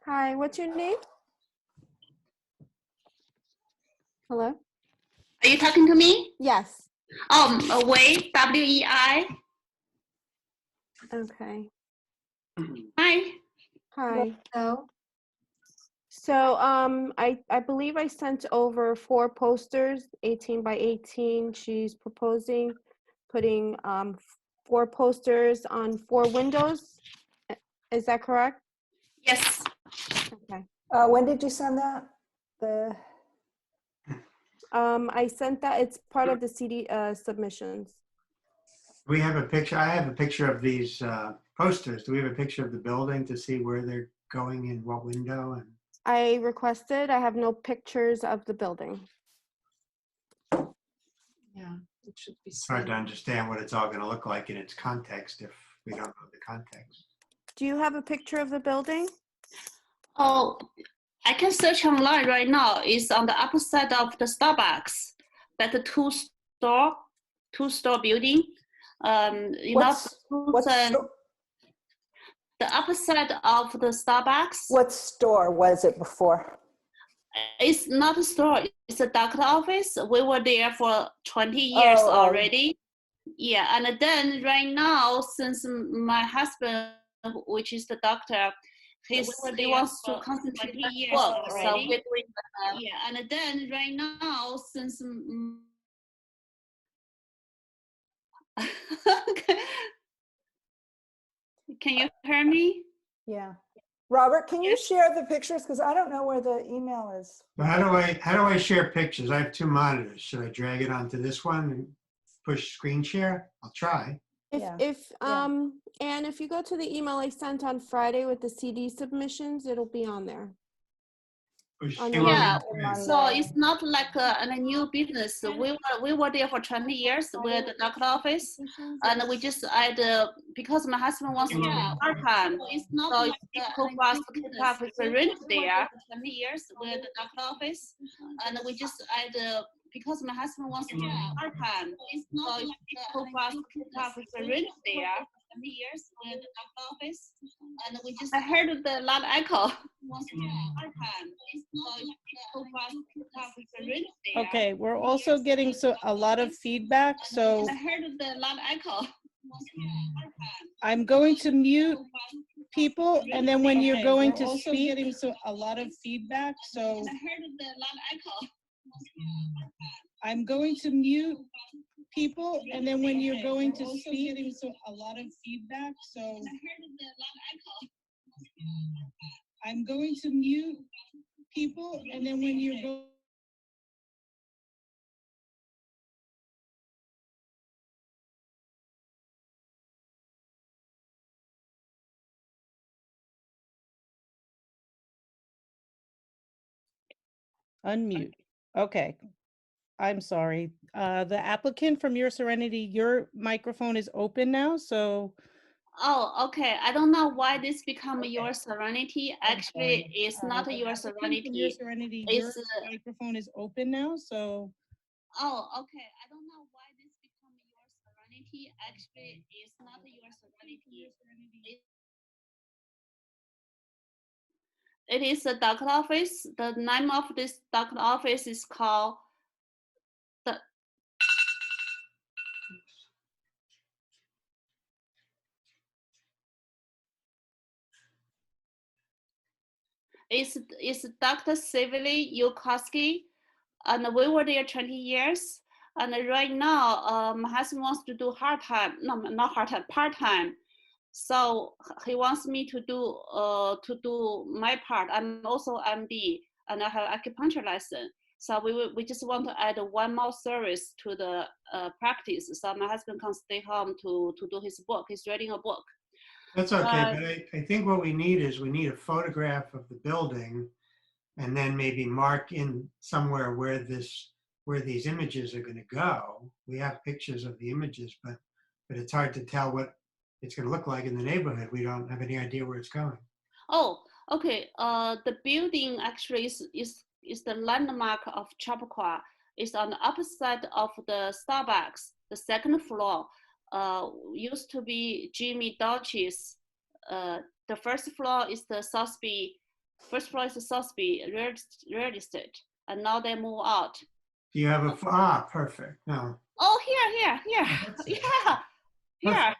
Hi, what's your name? Hello? Are you talking to me? Yes. Wei, W-E-I. Okay. Hi. Hi. Hello. So I believe I sent over 4 posters, 18 by 18. She's proposing putting 4 posters on 4 windows. Is that correct? Yes. Okay. When did you send that? I sent that. It's part of the CD submissions. We have a picture. I have a picture of these posters. Do we have a picture of the building to see where they're going in what window? And I requested. I have no pictures of the building. Yeah, it should be it's hard to seen. understand what it's all going to look like in its context if we don't know the context. Do you have a picture of the building? Oh, I can search online right now. It's on the upper side of the Starbucks. That the two-store building. What's the upper side of the Starbucks. What store was it before? It's not a store. It's a doctor office. We were there for 20 years already. Yeah, and then right now, since my husband, which is the doctor, he wants to concentrate on work. So we're doing yeah, and then right now, since can you hear me? Yeah. Robert, can you share the pictures? Because I don't know where the email is. But how do I share pictures? I have 2 monitors. Should I drag it onto this one and push screen share? I'll try. And if you go to the email I sent on Friday with the CD submissions, it'll be on there. Yeah, so it's not like a new business. We were there for 20 years with the doctor office, and we just add because my husband wants to do part-time, so it's difficult for us to keep up with the rent there. 20 years with the doctor office, and we just add because my husband wants to do part-time, so it's difficult for us to keep up with the rent there. 20 years with the doctor office, and we just I heard the loud echo. Okay, we're also getting a lot of feedback, so I heard the loud echo. I'm going to mute people, and then when you're going to speak, getting a lot of feedback, so I heard the loud echo. I'm going to mute people, and then when you're going to speak, getting a lot of feedback, so I heard the loud echo. I'm going to mute people, and then when you're going unmute. Okay, I'm sorry. The applicant from Your Serenity, your microphone is open now, so. Oh, okay. I don't know why this become Your Serenity. Actually, it's not Your Serenity. Your Serenity, it's your microphone is open now, so. Oh, okay. I don't know why this become Your Serenity. Actually, it's not Your Serenity. It is a doctor office. The name of this doctor office is called the. It's Dr. Sivily Yukowski, and we were there 20 years. And right now, my husband wants to do part-time. So he wants me to do my part. I'm also MD, and I have acupuncture license. So we just want to add one more service to the practice. So my husband can stay home to do his book. He's writing a book. That's okay, but I think what we need is we need a photograph of the building, and then maybe mark in somewhere where these images are going to go. We have pictures of the images, but it's hard to tell what it's going to look like in the neighborhood. We don't have any idea where it's going. Oh, okay. The building actually is the landmark of Chappaqua. It's on the upper side of the Starbucks, the second floor. Used to be Jimmy Dolce's the first floor is the Sotheby, first floor is the Sotheby real estate, and now they move out. Do you have a, perfect, no. Oh, here, That's it. yeah, here.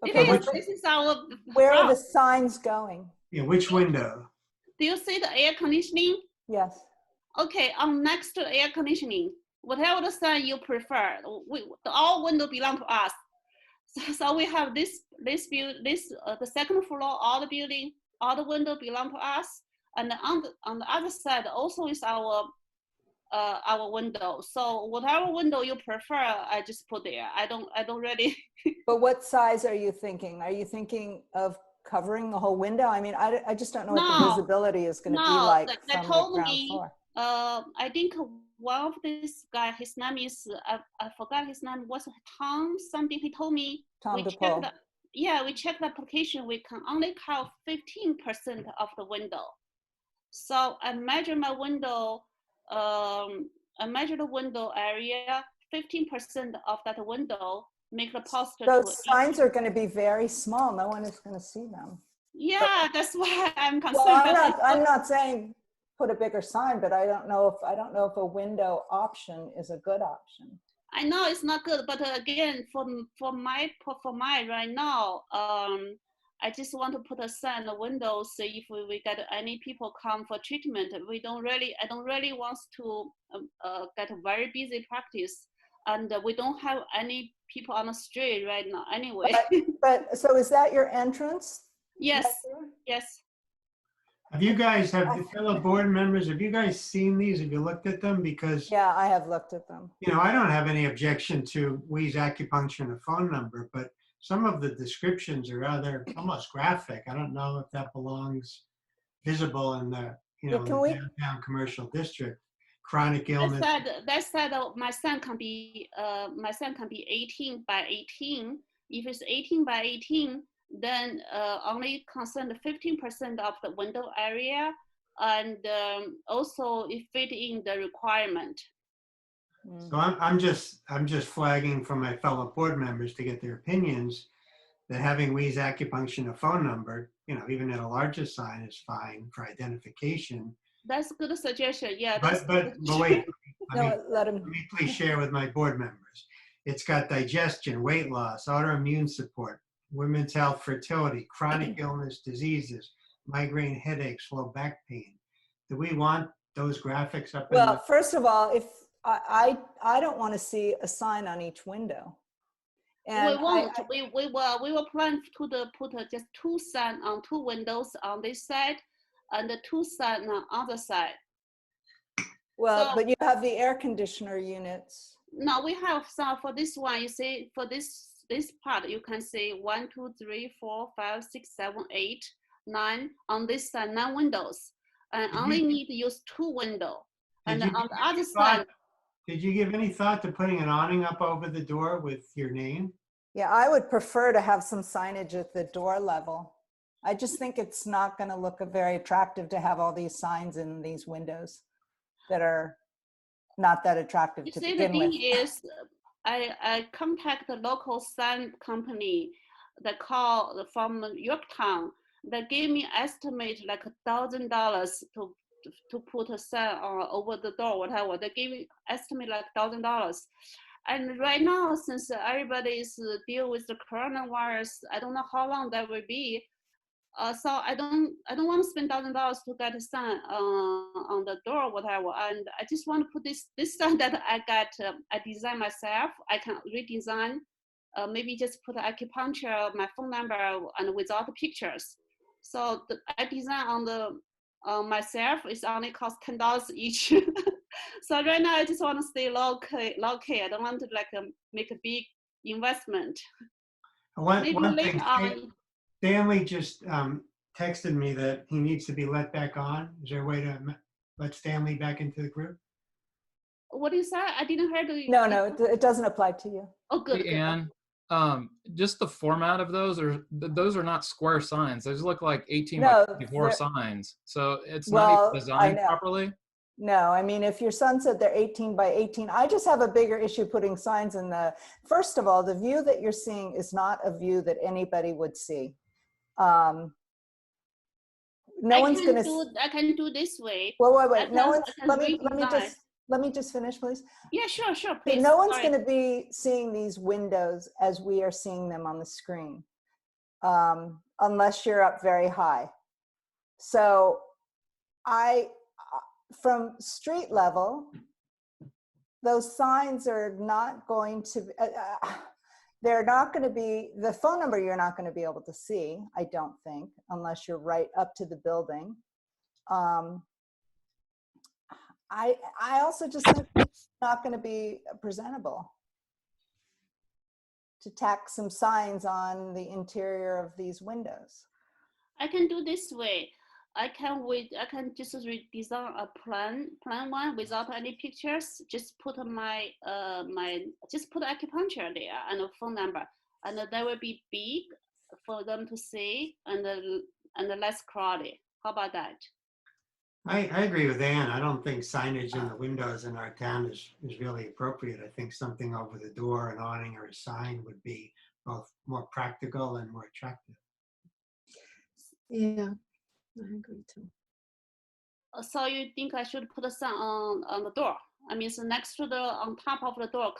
It Okay, is. This is our. where are the front. signs going? Yeah, which window? Do you see the air conditioning? Yes. Okay, on next to air conditioning, whatever the sign you prefer, all window belong to us. So we have the second floor, all the building, all the window belong to us, and on the other side also is our window. So whatever window you prefer, I just put there. I don't really. But what size are you thinking? Are you thinking of covering the whole window? I mean, I just don't know what the No, visibility is going to be no, like they from the told ground me, floor. I think one of this guy, his name is, I forgot his name, was Tom something. He told me, Tom we checked DePaul. we checked the application, we can only cover 15% of the window. So I measure my window, I measure the window area, 15% of that window, make the poster. Those signs are going to be very small. No one is going to see them. Yeah, that's why I'm concerned. Well, I'm not saying put a bigger sign, but I don't know if a window option is a good option. I know it's not good, but again, for my right now, I just want to put a sign in the window. So if we get any people come for treatment, I don't really want to get a very busy practice, and we don't have any people on the street right now anyway. But so is that your entrance? Yes, Right there? yes. Have you guys, have the fellow board members, have you guys seen these? Have you looked at them? Because, Yeah, I have looked at them. you know, I don't have any objection to Wee's acupuncture and a phone number, but some of the descriptions are rather almost graphic. I don't know if that belongs visible in the, you know, Yeah, in can the we- downtown commercial district. Chronic illness. That said, my son can be 18 by 18. If it's 18 by 18, then only concern 15% of the window area, and also it fit in the requirement. So I'm just flagging for my fellow board members to get their opinions that having Wee's acupuncture and a phone number, you know, even at a larger sign is fine for identification. That's a good suggestion. Yeah. But wait, No, let him. let me please share with my board members. It's got digestion, weight loss, autoimmune support, women's health, fertility, chronic illness, diseases, migraine headaches, low back pain. Do we want those graphics up in Well, first of all, if I don't want to see a sign on each window. And we won't. We will plan to put just 2 signs on 2 windows on this side, and the 2 signs on other side. Well, So- but you have the air conditioner units. No, we have some for this one. You see, for this part, you can see 1, 2, 3, 4, 5, 6, 7, 8, 9 on this side, 9 windows, and Did you- only need to use 2 windows. And Did you on the give other any thought- side, Did you give any thought to putting an awning up over the door with your name? Yeah, I would prefer to have some signage at the door level. I just think it's not going to look very attractive to have all these signs in these windows that are not that attractive you to see, the begin with. thing is, I contact the local sign company that call from Yorktown. They gave me estimate like $1,000 to put a sign over the door, whatever. They gave me estimate like $1,000. And right now, since everybody is deal with the coronavirus, I don't know how long that will be. So I don't want to spend $1,000 to get a sign on the door, whatever. And I just want to put this sign that I got, I designed myself. I can redesign, maybe just put acupuncture, my phone number, and without the pictures. So I design on the myself. It's only cost $10 each. So right now I just want to stay low key. I don't want to make a big investment. Maybe One later thing, on. Stanley just texted me that he needs to be let back on. Is there a way to let Stanley back into the group? What do you say? I didn't hear the. No, it doesn't apply to you. Oh, good. Hey, Ann, just the format of those are not square signs. Those look like 18 No, by 24 they're- signs. So it's Well, not even I designed know. properly. No, I mean, if your son said they're 18 by 18, I just have a bigger issue putting signs in the, first of all, the view that you're seeing is not a view that anybody would see. No one's going I can do this way. Well, I wait. No can- one's. I can Let me just finish, please. Yeah, sure, So please. no one's Sorry. going to be seeing these windows as we are seeing them on the screen, unless you're up very high. So from street level, those signs are not going to, they're not going to be, the phone number you're not going to be able to see, I don't think, unless you're right up to the building. I also just think it's not going to be presentable to tack some signs on the interior of these windows. I can do this way. I can just redesign a plan one without any pictures. Just put just put acupuncture there and a phone number, and that will be big for them to see and less crowded. How about that? I agree with Ann. I don't think signage in the windows in our town is really appropriate. I think something over the door, an awning or a sign would be both more practical and more attractive. Yeah, I agree too. So you think I should put a sign on the door? I mean, so next to on top of the door,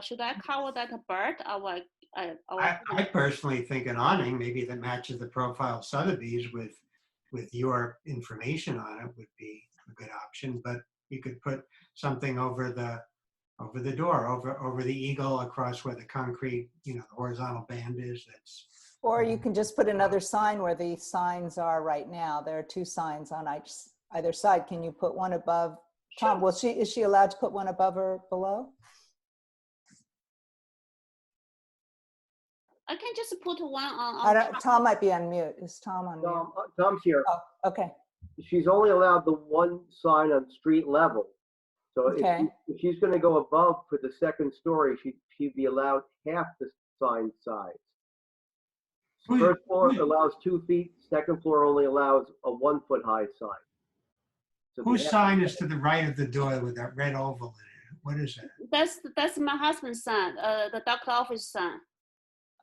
should I cover that bird? I personally think an awning, maybe that matches the profile of Sotheby's with your information on it, would be a good option. But you could put something over the door, over the eagle, across where the concrete, the horizontal band is. Or you can just put another sign where the signs are right now. There are two signs on either side. Can you put one above? Tom, is she allowed to put one above or below? I can just put one on Tom might be on mute. Is Tom on mute? Tom's here. Oh, okay. She's only allowed the one sign on street level. So Okay. if she's going to go above for the second story, she'd be allowed half the sign size. First floor allows 2 feet. Second floor only allows a 1 foot high sign. So Whose sign is to the right of the door with that red oval in it? What is that? That's my husband's son, the doctor office son.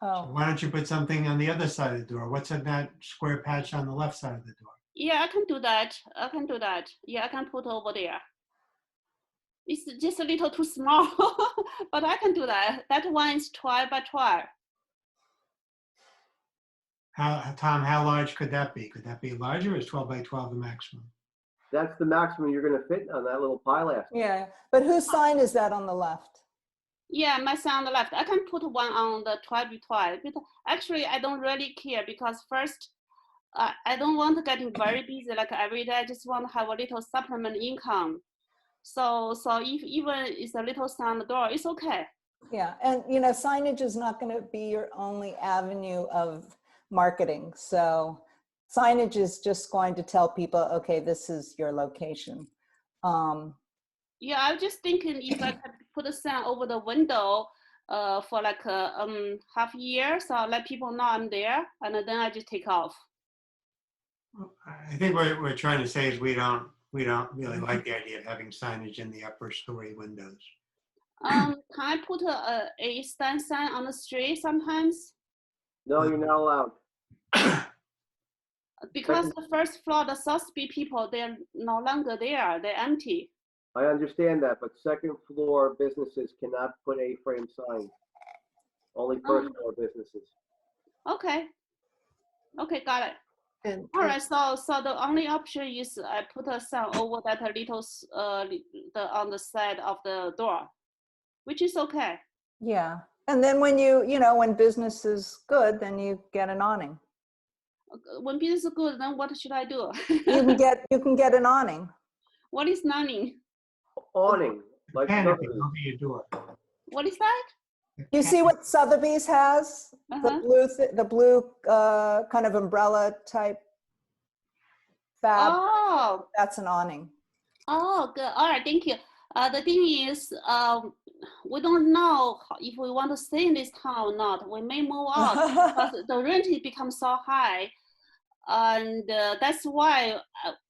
So Oh, why don't you put something on the other side of the door? What's in that square patch on the left side of the door? Yeah, I can do that. Yeah, I can put over there. It's just a little too small, but I can do that. That one is 12 by 12. Tom, how large could that be? Could that be larger, or is 12 by 12 the maximum? That's the maximum you're going to fit on that little pilastr. yeah. But whose sign is that on the left? Yeah, my son on the left. I can put one on the 12 by 12. But actually, I don't really care because first, I don't want to get very busy like every day. I just want to have a little supplement income. So if even it's a little sign on the door, it's okay. Yeah, and signage is not going to be your only avenue of marketing. So signage is just going to tell people, okay, this is your location. Yeah, I was just thinking if I could put a sign over the window for like half a year, so let people know I'm there, and then I just take off. I think what we're trying to say is we don't really like the idea of having signage in the upper story windows. Can I put a stand sign on the street sometimes? No, you're not allowed. Because the first floor, the Sotheby people, they're no longer there. They're empty. I understand that, but second floor businesses cannot put A-frame signs. Only first floor businesses. Okay, got it. And All right, so the only option is I put a sign over that little on the side of the door, which is okay. Yeah, and then when when business is good, then you get an awning. When business is good, then what should I do? You can get an awning. What is awning? Awning, like Canopy Sotheby's. over your door. What is that? You see what Sotheby's has? Uh-huh. The blue kind of umbrella type fab. Oh, That's an awning. oh, good. All right, thank you. The thing is, we don't know if we want to stay in this town or not. We may move out because the rent has become so high. And that's why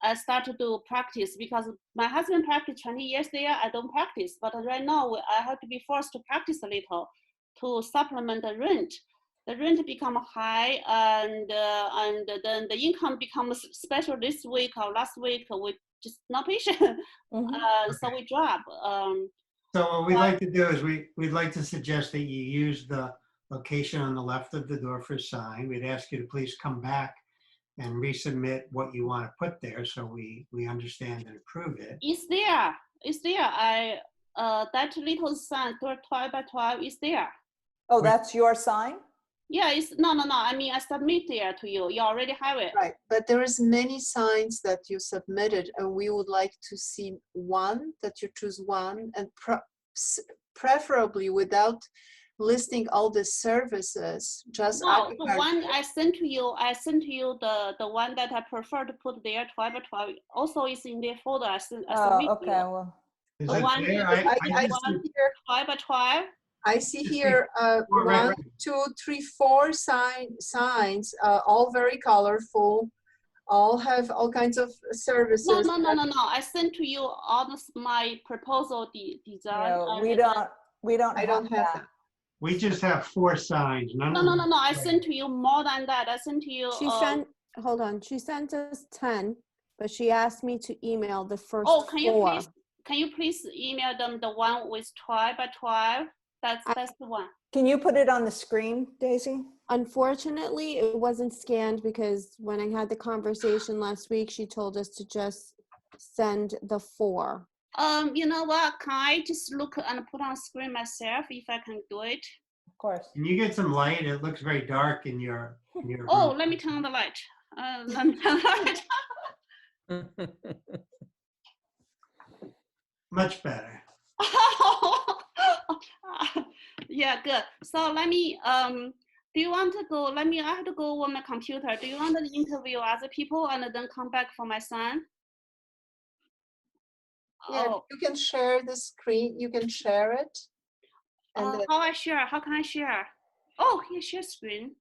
I started to practice, because my husband practiced 20 years there. I don't practice, but right now I have to be forced to practice a little to supplement the rent. the rent become high, and then the income becomes special this week or last week. We just not patient, so we drop. So what we'd like to do is we'd like to suggest that you use the location on the left of the door for a sign. We'd ask you to please come back and resubmit what you want to put there so we understand and approve it. It's there. It's there. That little sign, 12 by 12, is there. Oh, that's your sign? Yeah, it's no. I mean, I submit there to you. You already have it. Right, but there is many signs that you submitted, and we would like to see one, that you choose one, and preferably without listing all the services, just No, the occupied. one I sent to you, the one that I prefer to put there, 12 by 12, also is in the folder. I submit to Okay, you. well, Is The it one there? I I just- see here, 12 by 12. I see here right, one, right. 2, 3, 4 signs, all very colorful, all have all kinds of services. No. I sent to you all this, my proposal design. no, and we then- don't I don't have that. We just have 4 signs. None No. of them- I sent to you more than that. I sent to you. She sent, hold on, she sent us 10, but she asked me to email the first Oh, 4. can you please email them the one with 12 by 12? That's the one. Can you put it on the screen, Daisy? Unfortunately, it wasn't scanned because when I had the conversation last week, she told us to just send the 4. You know what? Can I just look and put on screen myself if I can do it? Of course. Can you get some light? It looks very dark in your Oh, room. let me turn on the light. Let me turn the light. Much better. Yeah, good. So let me, do you want to go, I have to go on my computer. Do you want to interview other people and then come back for my son? Yeah, Oh, you can share the screen, you can share it. And then, how can I share? Oh, here, share screen.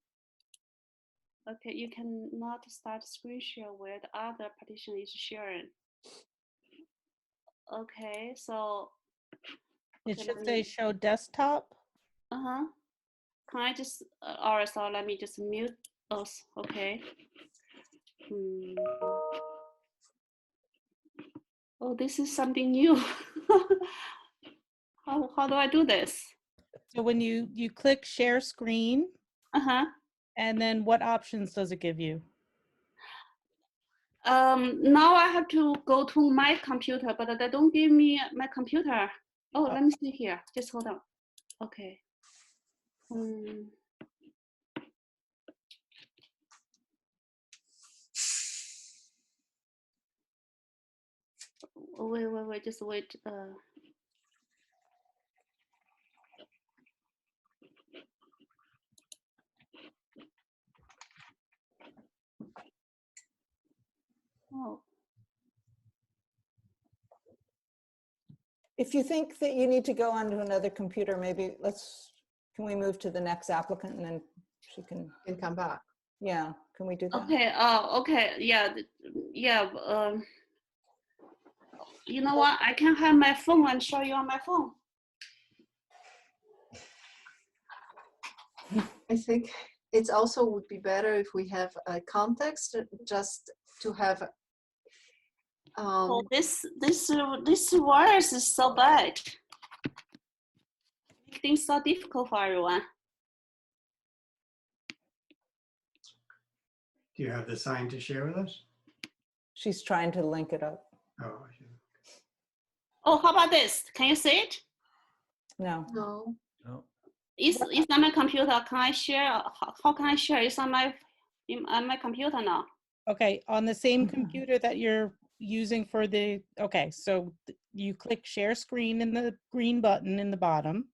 Okay, you cannot start screen share where the other partition is sharing. Okay, so, It Okay, should let say me- show desktop. Can I just, all right, so let me just mute those, okay. Oh, this is something new. How do I do this? So when you click share screen, and then what options does it give you? Now I have to go to my computer, but they don't give me my computer. Oh, let me see here. Just hold on. Okay. Wait, just wait. Oh, If you think that you need to go onto another computer, maybe can we move to the next applicant and then she can, come back. yeah, can we do that? okay. Okay. Yeah. You know what? I can have my phone and show you on my phone. I think it's also would be better if we have a context just to have. Oh, this virus is so bad. Make things so difficult for everyone. Do you have the sign to share with us? She's trying to link it up. Oh, I should. Oh, how about this? Can you see it? No. No. It's on my computer. Can I share? How can I share? It's on my computer now. Okay, on the same computer that you're using for the, okay, so you click share screen in the green button in the bottom.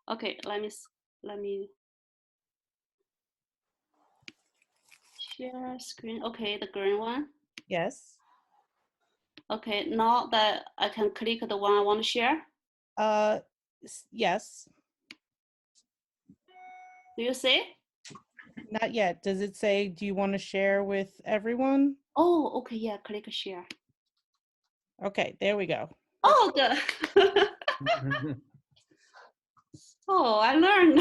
Okay, let me share screen. Okay, the green one. Yes. Okay, now that I can click the one I want to share. Yes, Do you see? not yet. Does it say, do you want to share with everyone? Oh, okay, yeah, click share. Okay, there we go. Oh, good. Oh, I learned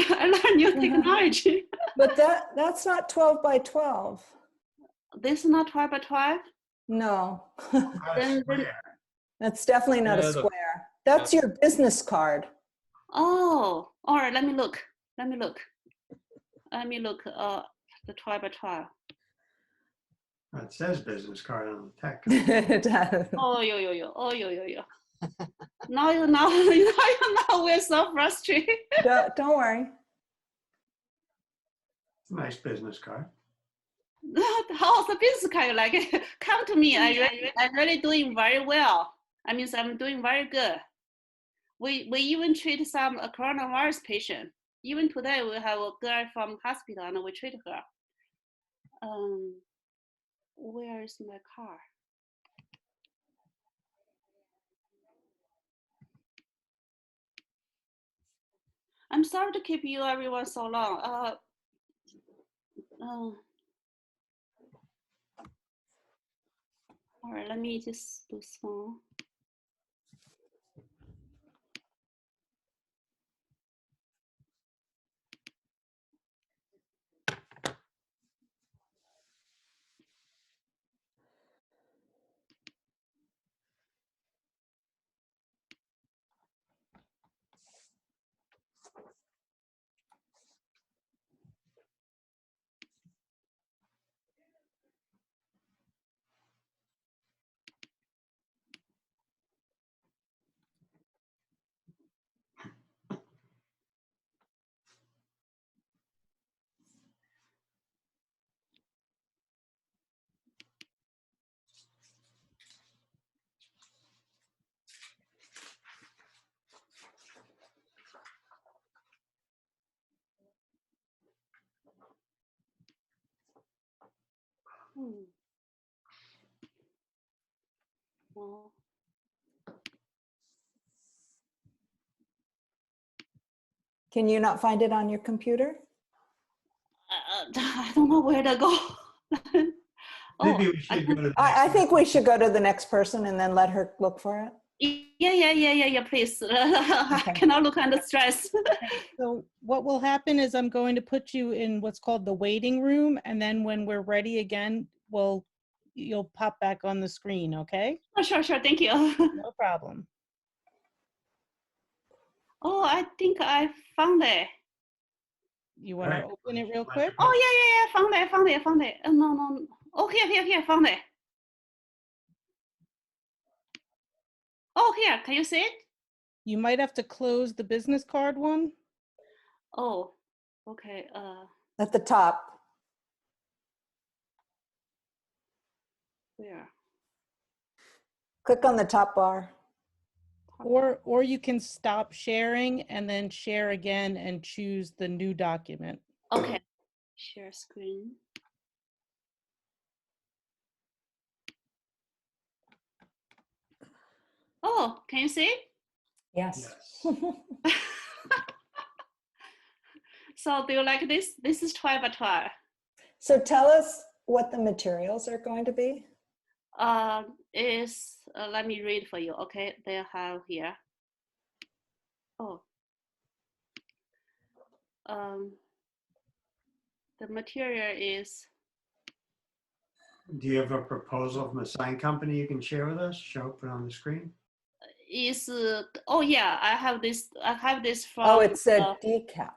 new technology. But that's not 12 by 12. This is not 12 by 12. No, Not a Then- square. that's definitely not a Yeah, square. That's your business card. Oh, all right. Let me look. Let me look. The 12 by 12. It says business card on the tech. It does. Oh, yo. Oh, yo. Now, we're so frustrated. Don't worry. It's a nice business card. How's the business card you like it? Come to me. I'm really doing very well. I mean, I'm doing very good. We even treat some coronavirus patient. Even today, we have a girl from hospital and we treat her. Where is my car? I'm sorry to keep you everyone so long. All right, let me just do small. Well, Can you not find it on your computer? I don't know where to go. Maybe we should go to the I next think we should go to the next person and then let her look for it. Yeah, please. I cannot look under stress. So what will happen is I'm going to put you in what's called the waiting room, and then when we're ready again, you'll pop back on the screen, okay? Oh, sure, thank you. No problem. Oh, I think I found it. You want to Right. open it real quick? Oh, yeah, found it. No. Oh, here, found it. Oh, here, can you see it? You might have to close the business card one. Oh, okay. At the top. Where? Click on the top bar. Or you can stop sharing and then share again and choose the new document. Okay, share screen. Oh, can you see it? Yes. Yes. So do you like this? This is 12 by 12. So tell us what the materials are going to be. Let me read for you. Okay, they have here. Oh. The material is. Do you have a proposal from a sign company you can share with us? Put it on the screen. Oh yeah, I have this from. Oh, it's a decal.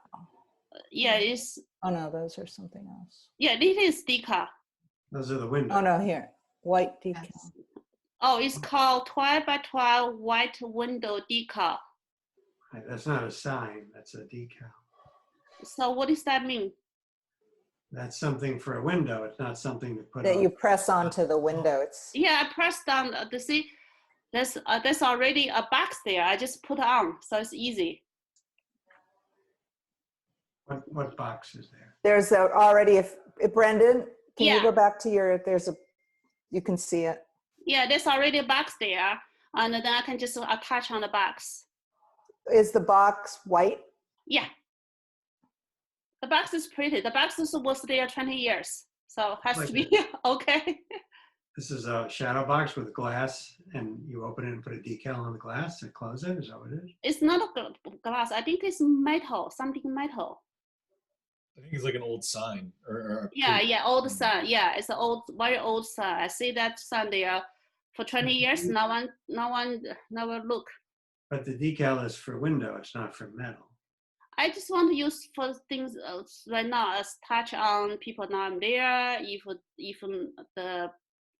Yeah, it's. Oh no, those are something else. Yeah, this is decal. Those are the windows. Oh no, here, white decal. Yes. Oh, it's called 12 by 12 white window decal. That's not a sign, that's a decal. So what does that mean? That's something for a window. It's not something to put That on. you press onto the window. It's Yeah, I pressed down to see. There's already a box there. I just put on, so it's easy. What box is there? there's already if Brendan, can Yeah. you go back to your? You can see it. Yeah, there's already a box there, and then I can just attach on the box. Is the box white? Yeah. The box is pretty. The box was there 20 years, so it has to be okay. This is a shadow box with glass, and you open it and put a decal on the glass and close it. Is that what it is? It's not a glass. I think it's metal, something metal. I think it's like an old sign or Yeah, yeah, old sign. Yeah, it's an old, very old sign. I see that sign there for 20 years. No one never look. But the decal is for window, it's not for metal. I just want to use for things right now as touch on people now I'm there.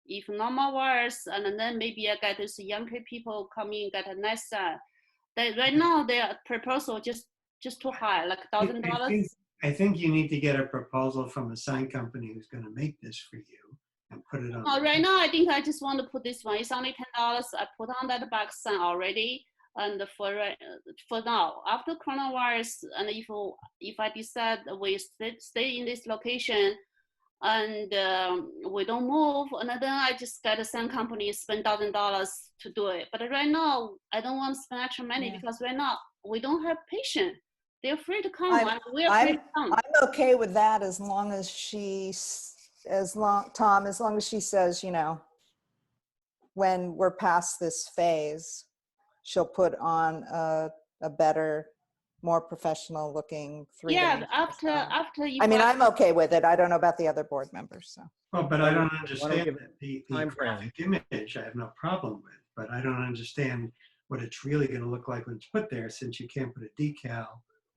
If normal words, and then maybe I get this younger people coming get a nice sign. Right now their proposal just too high, like $1,000. I think you need to get a proposal from a sign company who's gonna make this for you and put it on. Right now, I think I just want to put this one. It's only $10. I put on that box sign already. And for now, after coronavirus, and if I decide we stay in this location, and we don't move, and then I just get a sign company spend $1,000 to do it. But right now, I don't want to spend extra money because right now we don't have patients. They're free to come, and we're free to come. I'm okay with that as long as Tom, as long as she says, you know, when we're past this phase, she'll put on a better, more professional looking 3D. Yeah, after you. I mean, I'm okay with it. I don't know about the other board members, so. Well, but I don't understand give that the time frame? graphic image, I have no problem with, but I don't understand what it's really gonna look like when it's put there, since you can't put a decal.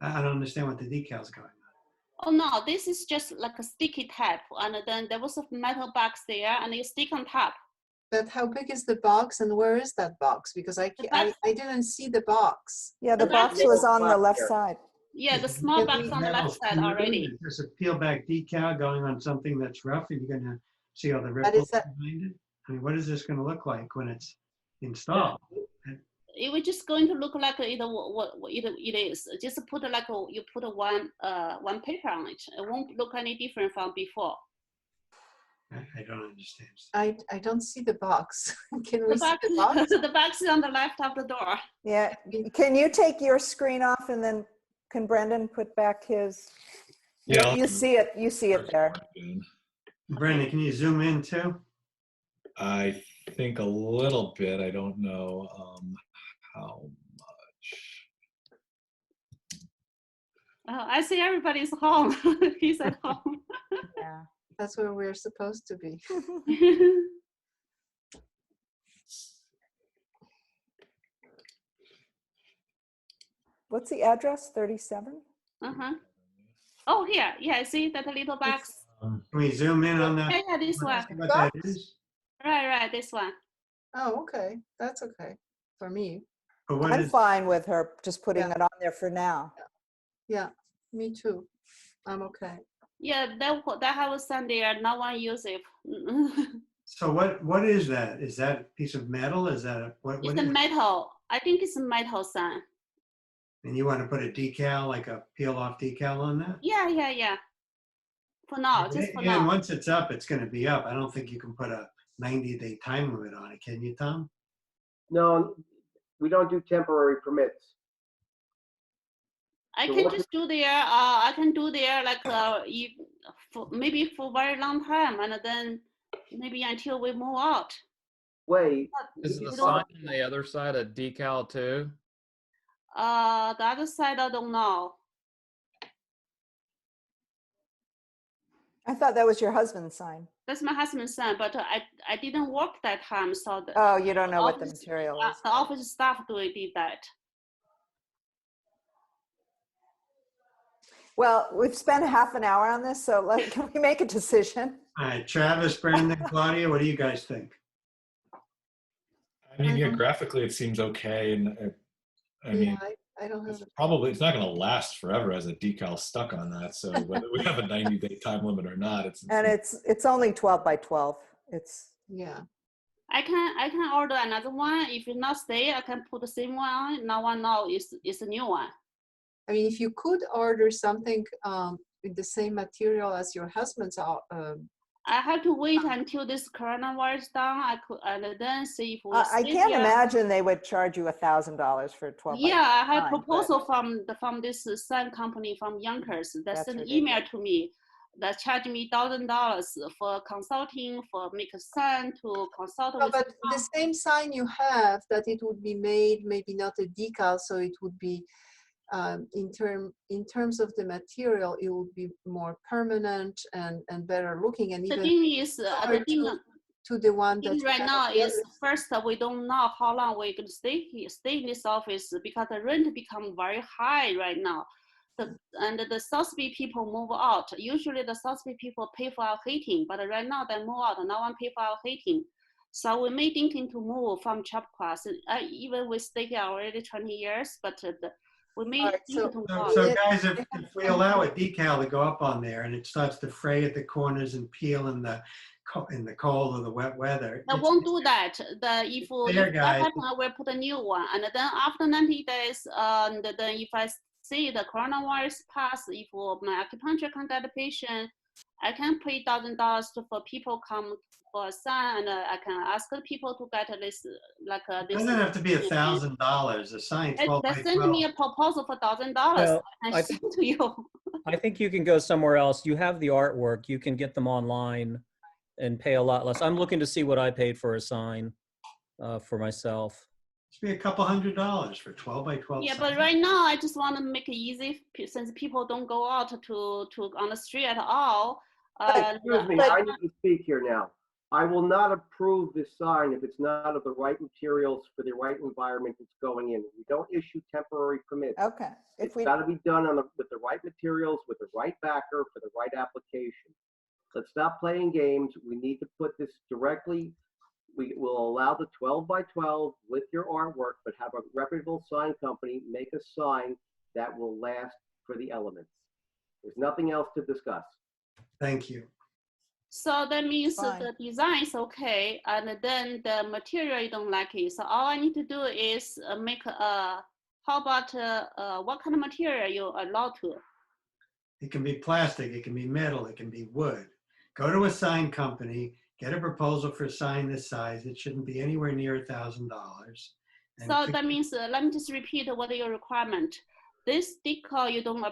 I don't understand what the decal's going on. Oh no, this is just like a sticky tape, and then there was a metal box there, and you stick on top. But how big is the box and where is that box? Because I didn't see the box. Yeah, the The box box was on the is- left side. Yeah, the small box on the Metal left side smooth, already. There's a peel back decal going on something that's rough, and you're gonna see all the But ripples is that- behind it. I mean, what is this gonna look like when it's installed? It was just going to look like either what it is. Just put like you put one paper on it. It won't look any different from before. I don't understand. I don't see the box. Can we The see box, the box? the box is on the left of the door. Yeah, can you take your screen off and then can Brendan put back his? Yeah. You see it there. Brandon, can you zoom in too? I think a little bit. I don't know how much. I see everybody's home. He's at home. Yeah. That's where we're supposed to be. What's the address? 37? Uh-huh. Oh, here. Yeah, see that little box? Can we zoom in on that? Yeah, this one. See what that is? Right, this one. Oh, okay. That's okay for me. But what I'm is, fine with her just putting Yeah. it on there for now. Yeah, me too. I'm okay. Yeah, that have a sign there. No one use it. so what is that? Is that a piece of metal? Is that what It's is a it? metal. I think it's a metal sign. And you want to put a decal, like a peel off decal on that? Yeah. For now, just for And now. once it's up, it's going to be up. I don't think you can put a 90-day time limit on it, can you, Tom? No, we don't do temporary permits. I So can what- just do there. I can do there like maybe for very long time, and then maybe until we move out. Wait, Is You the don't- sign on the other side a decal too? The other side I don't know. I thought that was your husband's sign. That's my husband's son, but I didn't work that time, so Oh, you don't know what the office- material is. the office staff did that. Well, we've spent half an hour on this, so can we make a decision? All right, Travis, Brandon, Claudia, what do you guys think? I mean, yeah, graphically it seems okay, and I mean, Yeah, I don't have. it's not going to last forever as a decal stuck on that. So whether we have a 90-day time limit or not, And it's only 12 by 12. It's, Yeah. I can order another one. If you not stay, I can put the same one on. No one know it's a new one. I mean, if you could order something with the same material as your husband's, I have to wait until this coronavirus down. I could and then see if we I stay can't here. imagine they would charge you $1,000 for 12 by Yeah, I had fine, proposal from this sign company from Yonkers that That's sent ridiculous. email to me that charged me $1,000 for consulting, for make a sign to consult no, with. but the same sign you have, that it would be made, maybe not a decal, so it would be in terms of the material, it will be more permanent and better looking, and The even thing is, similar to the one that thing you right have now at the is other- first we don't know how long we're going to stay here, stay in this office because the rent become very high right now. And the South Bay people move out. Usually the South Bay people pay for our heating, but right now they move out. No one pay for our heating. So we may thinking to move from Chappaqua. Even we stay here already 20 years, but we may All right, think so- to move So, out. so guys, if we allow a decal to go up on there and it starts to fray at the corners and peel in the cold or the wet weather. I it's- won't do that. If There, that guys. happen, I will put a new one. And then after 90 days, and then if I see the coronavirus pass, if my acupuncture can't get a patient, I can pay $1,000 for people come for a sign, and I can ask the people to get this, like It this. doesn't have to be $1,000, a sign 12 by They send me 12. a proposal for $1,000. Well, I I send to you. I think you can go somewhere else. You have the artwork. You can get them online and pay a lot less. I'm looking to see what I paid for a sign for myself. It's be a couple $100 for 12 by 12. Yeah, sign. but right now I just want to make it easy since people don't go out to on the street at all. Excuse me, I need to speak here now. I will not approve this sign if it's not of the right materials for the right environment it's going in. We don't issue temporary permits. Okay, if It's we, got to be done with the right materials, with the right backer for the right application. Let's stop playing games. We need to put this directly. We will allow the 12 by 12 with your artwork, but have a reputable sign company make a sign that will last for the elements. There's nothing else to discuss. Thank you. So that means Fine. the design is okay, and then the material you don't like it. So all I need to do is make how about what kind of material you allow to? It can be plastic, it can be metal, it can be wood. Go to a sign company, get a proposal for a sign this size. It shouldn't be anywhere near $1,000. And So pick- that means let me just repeat what your requirement. This decal you don't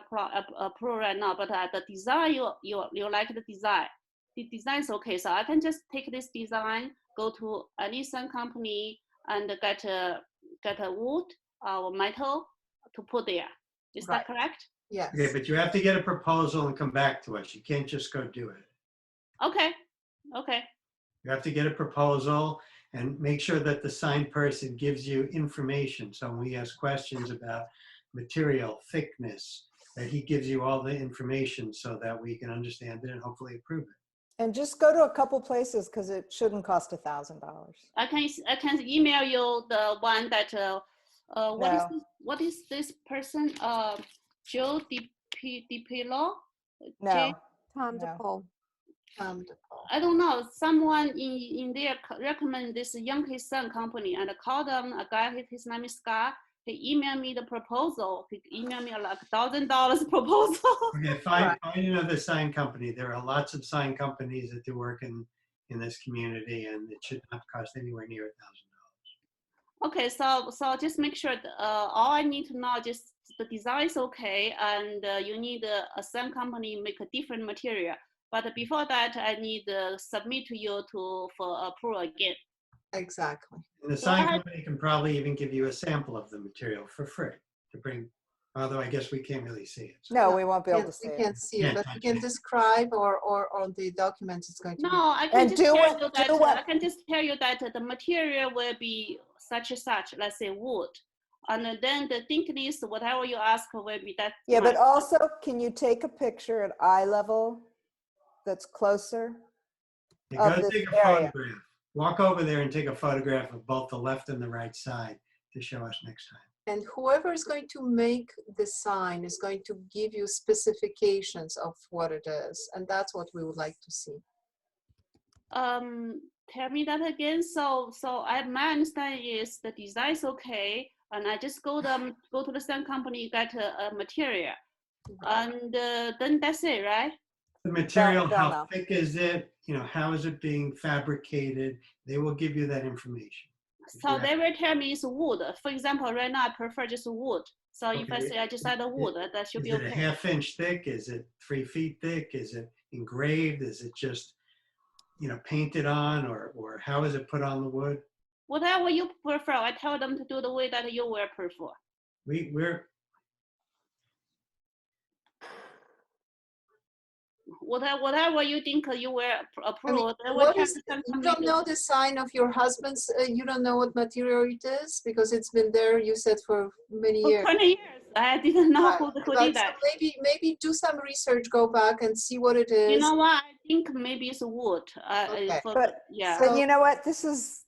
approve right now, but the design you like the design. The design is okay, so I can just take this design, go to any sign company, and get a wood or metal to put there. Is Right. that correct? Yes. Okay, but you have to get a proposal and come back to us. You can't just go do it. Okay, okay. You have to get a proposal and make sure that the sign person gives you information. So when we ask questions about material, thickness, that he gives you all the information so that we can understand it and hopefully approve it. and just go to a couple places because it shouldn't cost $1,000. I can email you the one that No. what is this person Joe DiPillo? No, Tom No. DePaul. I don't know. Someone in there recommend this Yankee Sun company and I called them. A guy, his name is Scott. He emailed me the proposal. He emailed me like $1,000 proposal. Okay, find another sign company. There are lots of sign companies that do work in this community, and it should not cost anywhere near $1,000. Okay, so just make sure that, all I need to know just the design is okay, and you need a sign company make a different material. But before that, I need submit to you for approval again. Exactly. And the sign company can probably even give you a sample of the material for free to bring, although I guess we can't really see it. So. no, we won't be able to see We it. can't see it, Can't but touch we can it. describe or on the documents it's going to No, be. I can And just do tell what- you that do what- I can just tell you that the material will be such and such, let's say wood, and then the thickness, whatever you ask, will be that. Yeah, but much. also, can you take a picture at eye level that's closer? You Of go this take a area. photograph. Walk over there and take a photograph of both the left and the right side to show us next time. And whoever is going to make the sign is going to give you specifications of what it is. And that's what we would like to see. Tell me that again. So my understanding is the design is okay, and I just go to the sign company, get a material, and then that's it, right? The material, no, how no. thick is it? You know, how is it being fabricated? They will give you that information. So Yeah. they will tell me it's wood. For example, right now I prefer just wood. So if I Okay. say I just add a wood, that should Is be it a okay. 1/2 inch thick? Is it 3 feet thick? Is it engraved? Is it just, painted on, or how is it put on the wood? Whatever you prefer, I tell them to do the way that you will prefer. We're whatever you think you will approve. I will What try is, to send you some don't video. know the sign of your husband's, you don't know what material it is because it's been there, you said, for many For years. 20 years, I didn't know Right, who but did so that. maybe do some research, go back and see what it You is. know what? I think maybe it's wood. Okay. Yeah. But you know what? This is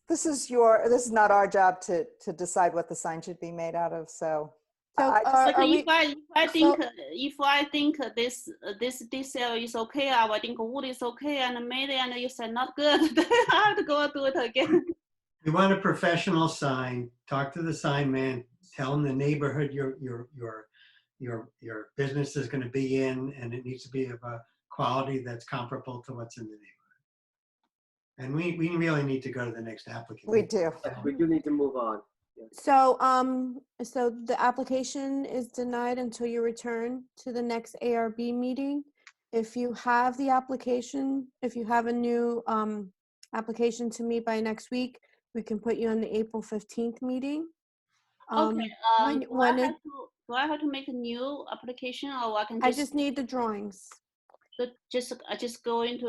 not our job to decide what the sign should be made out of. So So I just, But are if we, I think this detail is okay, I would think wood is okay, and maybe and you said not good, then I have to go do it again. You want a professional sign, talk to the sign man, tell him the neighborhood your business is going to be in, and it needs to be of a quality that's comparable to what's in the neighborhood. And we really need to go to the next applicant. we do. Yes, we do need to move on. so the application is denied until you return to the next ARB meeting. If you have the application, if you have a new application to me by next week, we can put you on the April 15th meeting. Okay. when Do I have to make a new application, or I can I just just need the drawings. just go into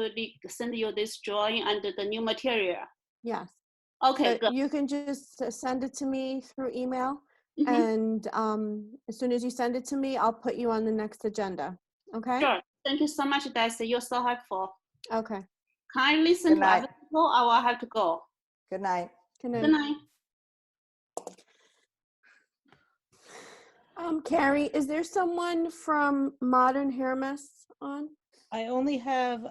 send you this drawing and the new material? Yes. Okay, But good. you can just send it to me through email, Mhm. and as soon as you send it to me, I'll put you on the next agenda. Okay? Sure. Thank you so much, Darcy. You're so helpful. Okay. Can I listen Good to night. other people, or I have to go? Good night. Good night. Good night. Carrie, is there someone from Modern Hermes on? I only have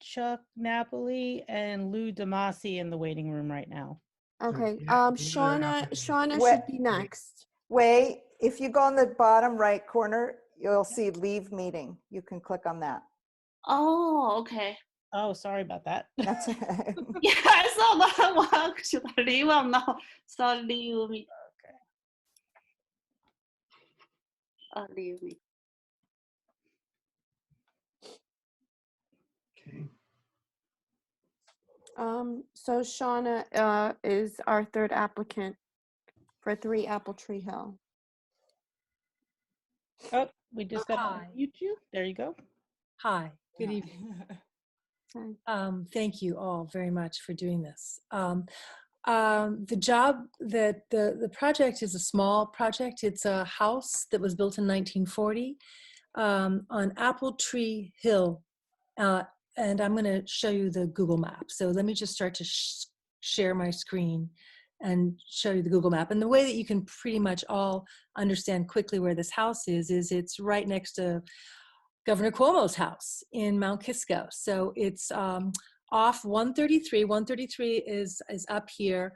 Chuck Napoli and Lou Damasi in the waiting room right now. Okay. yeah, Shauna Wait. should be next. Wait, if you go on the bottom right corner, you'll see leave meeting. You can click on that. Oh, okay. Oh, sorry about that. That's Yeah, I saw that one. Should I leave or no? So leave me. Leave me. Okay. So Shauna is our third applicant for 3 Apple Tree Hill. Oh, we just got Hi. to mute you. There you go. Hi, good evening. Hi. Thank you all very much for doing this. The job that the project is a small project. It's a house that was built in 1940 on Apple Tree Hill. And I'm going to show you the Google map. So let me just start to share my screen and show you the Google map. And the way that you can pretty much all understand quickly where this house is it's right next to Governor Cuomo's house in Mount Kisco. So it's off 133. 133 is up here.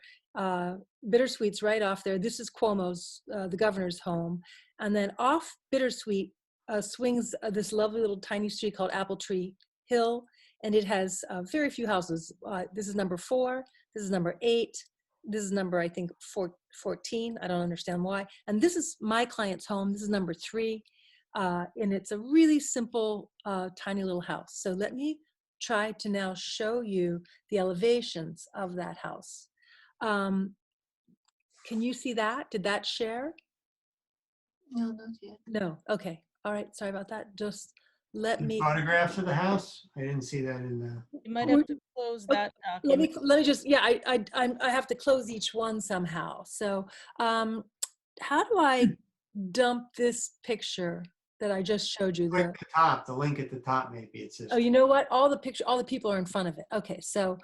Bittersweet's right off there. This is Cuomo's, the governor's home. And then off Bittersweet swings this lovely little tiny street called Apple Tree Hill. And it has very few houses. This is number 4. This is number 8. This is number, I think, 14. I don't understand why. And this is my client's home. This is number 3. And it's a really simple, tiny little house. So let me try to now show you the elevations of that house. Can you see that? Did that share? No, not yet. No. Okay. All right. Sorry about that. Just let The me. photographs of the house? I didn't see that in the. You might have to close that document. Let me just, yeah, I have to close each one somehow. So how do I dump this picture that I just showed you? Click the top, the link at the top, maybe it says. Oh, you know what? All the people are in front of it. Okay, so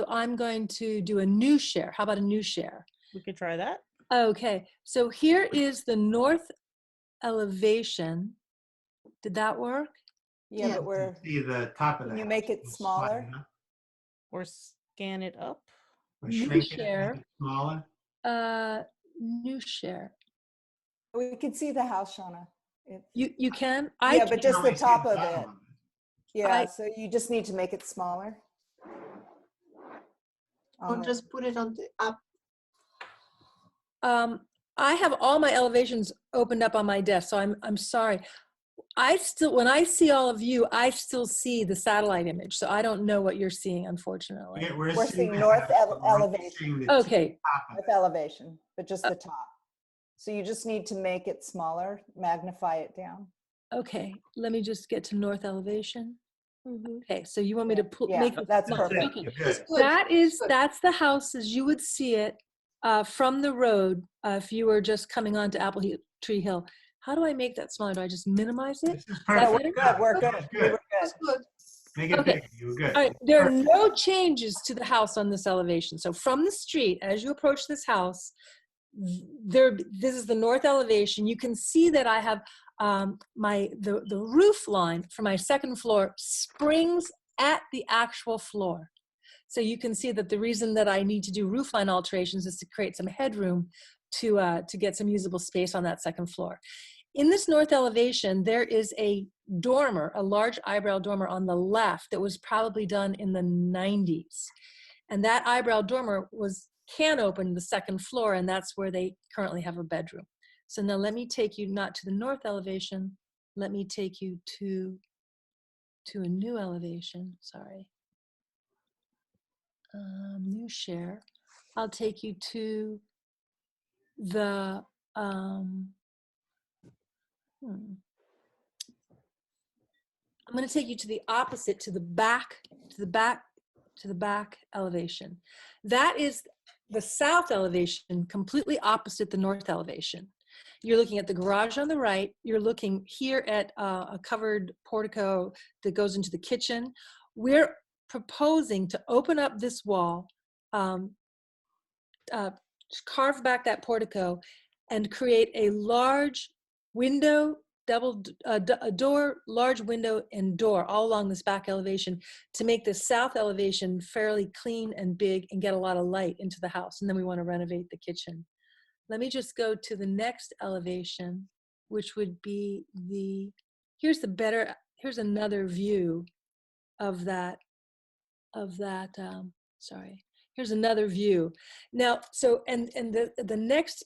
I'm going to do a new share. How about a new share? We could try that. Okay, so here is the north elevation. Did that work? Yeah, Yeah. but we're, See the top of that. can you make it smaller? Or scan it up. Or New shrink it, share. make it smaller. New share. We can see the house, Shauna. You can? Yeah, but just the Only see top of bottom it. Yeah, I- so you just need to make it smaller. Or just put it on the app. I have all my elevations opened up on my desk, so I'm sorry. When I see all of you, I still see the satellite image, so I don't know what you're seeing, unfortunately. Yeah, We're seeing the north house, we're elevation. seeing the Okay. top of With it. elevation, but just the top. So you just need to make it smaller, magnify it down. Okay, let me just get to north elevation. Mhm. Okay, so you want me to Yeah, make it that's smaller. perfect. Okay. Good. That's the house as you would see it from the road if you were just coming onto Tree Hill. How do I make that smaller? Do I just minimize it? This is Yeah, we're perfect. good, we're good, That's we good. were good. That's good. Make it Okay. big. You were good. All right, there are no changes to the house on this elevation. So from the street, as you approach this house, this is the north elevation. You can see that I have the roof line for my second floor springs at the actual floor. So you can see that the reason that I need to do roof line alterations is to create some headroom to get some usable space on that second floor. In this north elevation, there is a dormer, a large eyebrow dormer on the left that was probably done in the 90s. And that eyebrow dormer can open the second floor, and that's where they currently have a bedroom. So now let me take you not to the north elevation, let me take you to a new elevation, sorry. New share. I'll take you to the, I'm going to take you to the opposite, to the back elevation. That is the south elevation, completely opposite the north elevation. You're looking at the garage on the right. You're looking here at a covered portico that goes into the kitchen. We're proposing to open up this wall, carve back that portico, and create a large window, a door, large window and door all along this back elevation to make the south elevation fairly clean and big and get a lot of light into the house. And then we want to renovate the kitchen. Let me just go to the next elevation, which would be here's another view of that, sorry. Here's another view. Now, so, and the next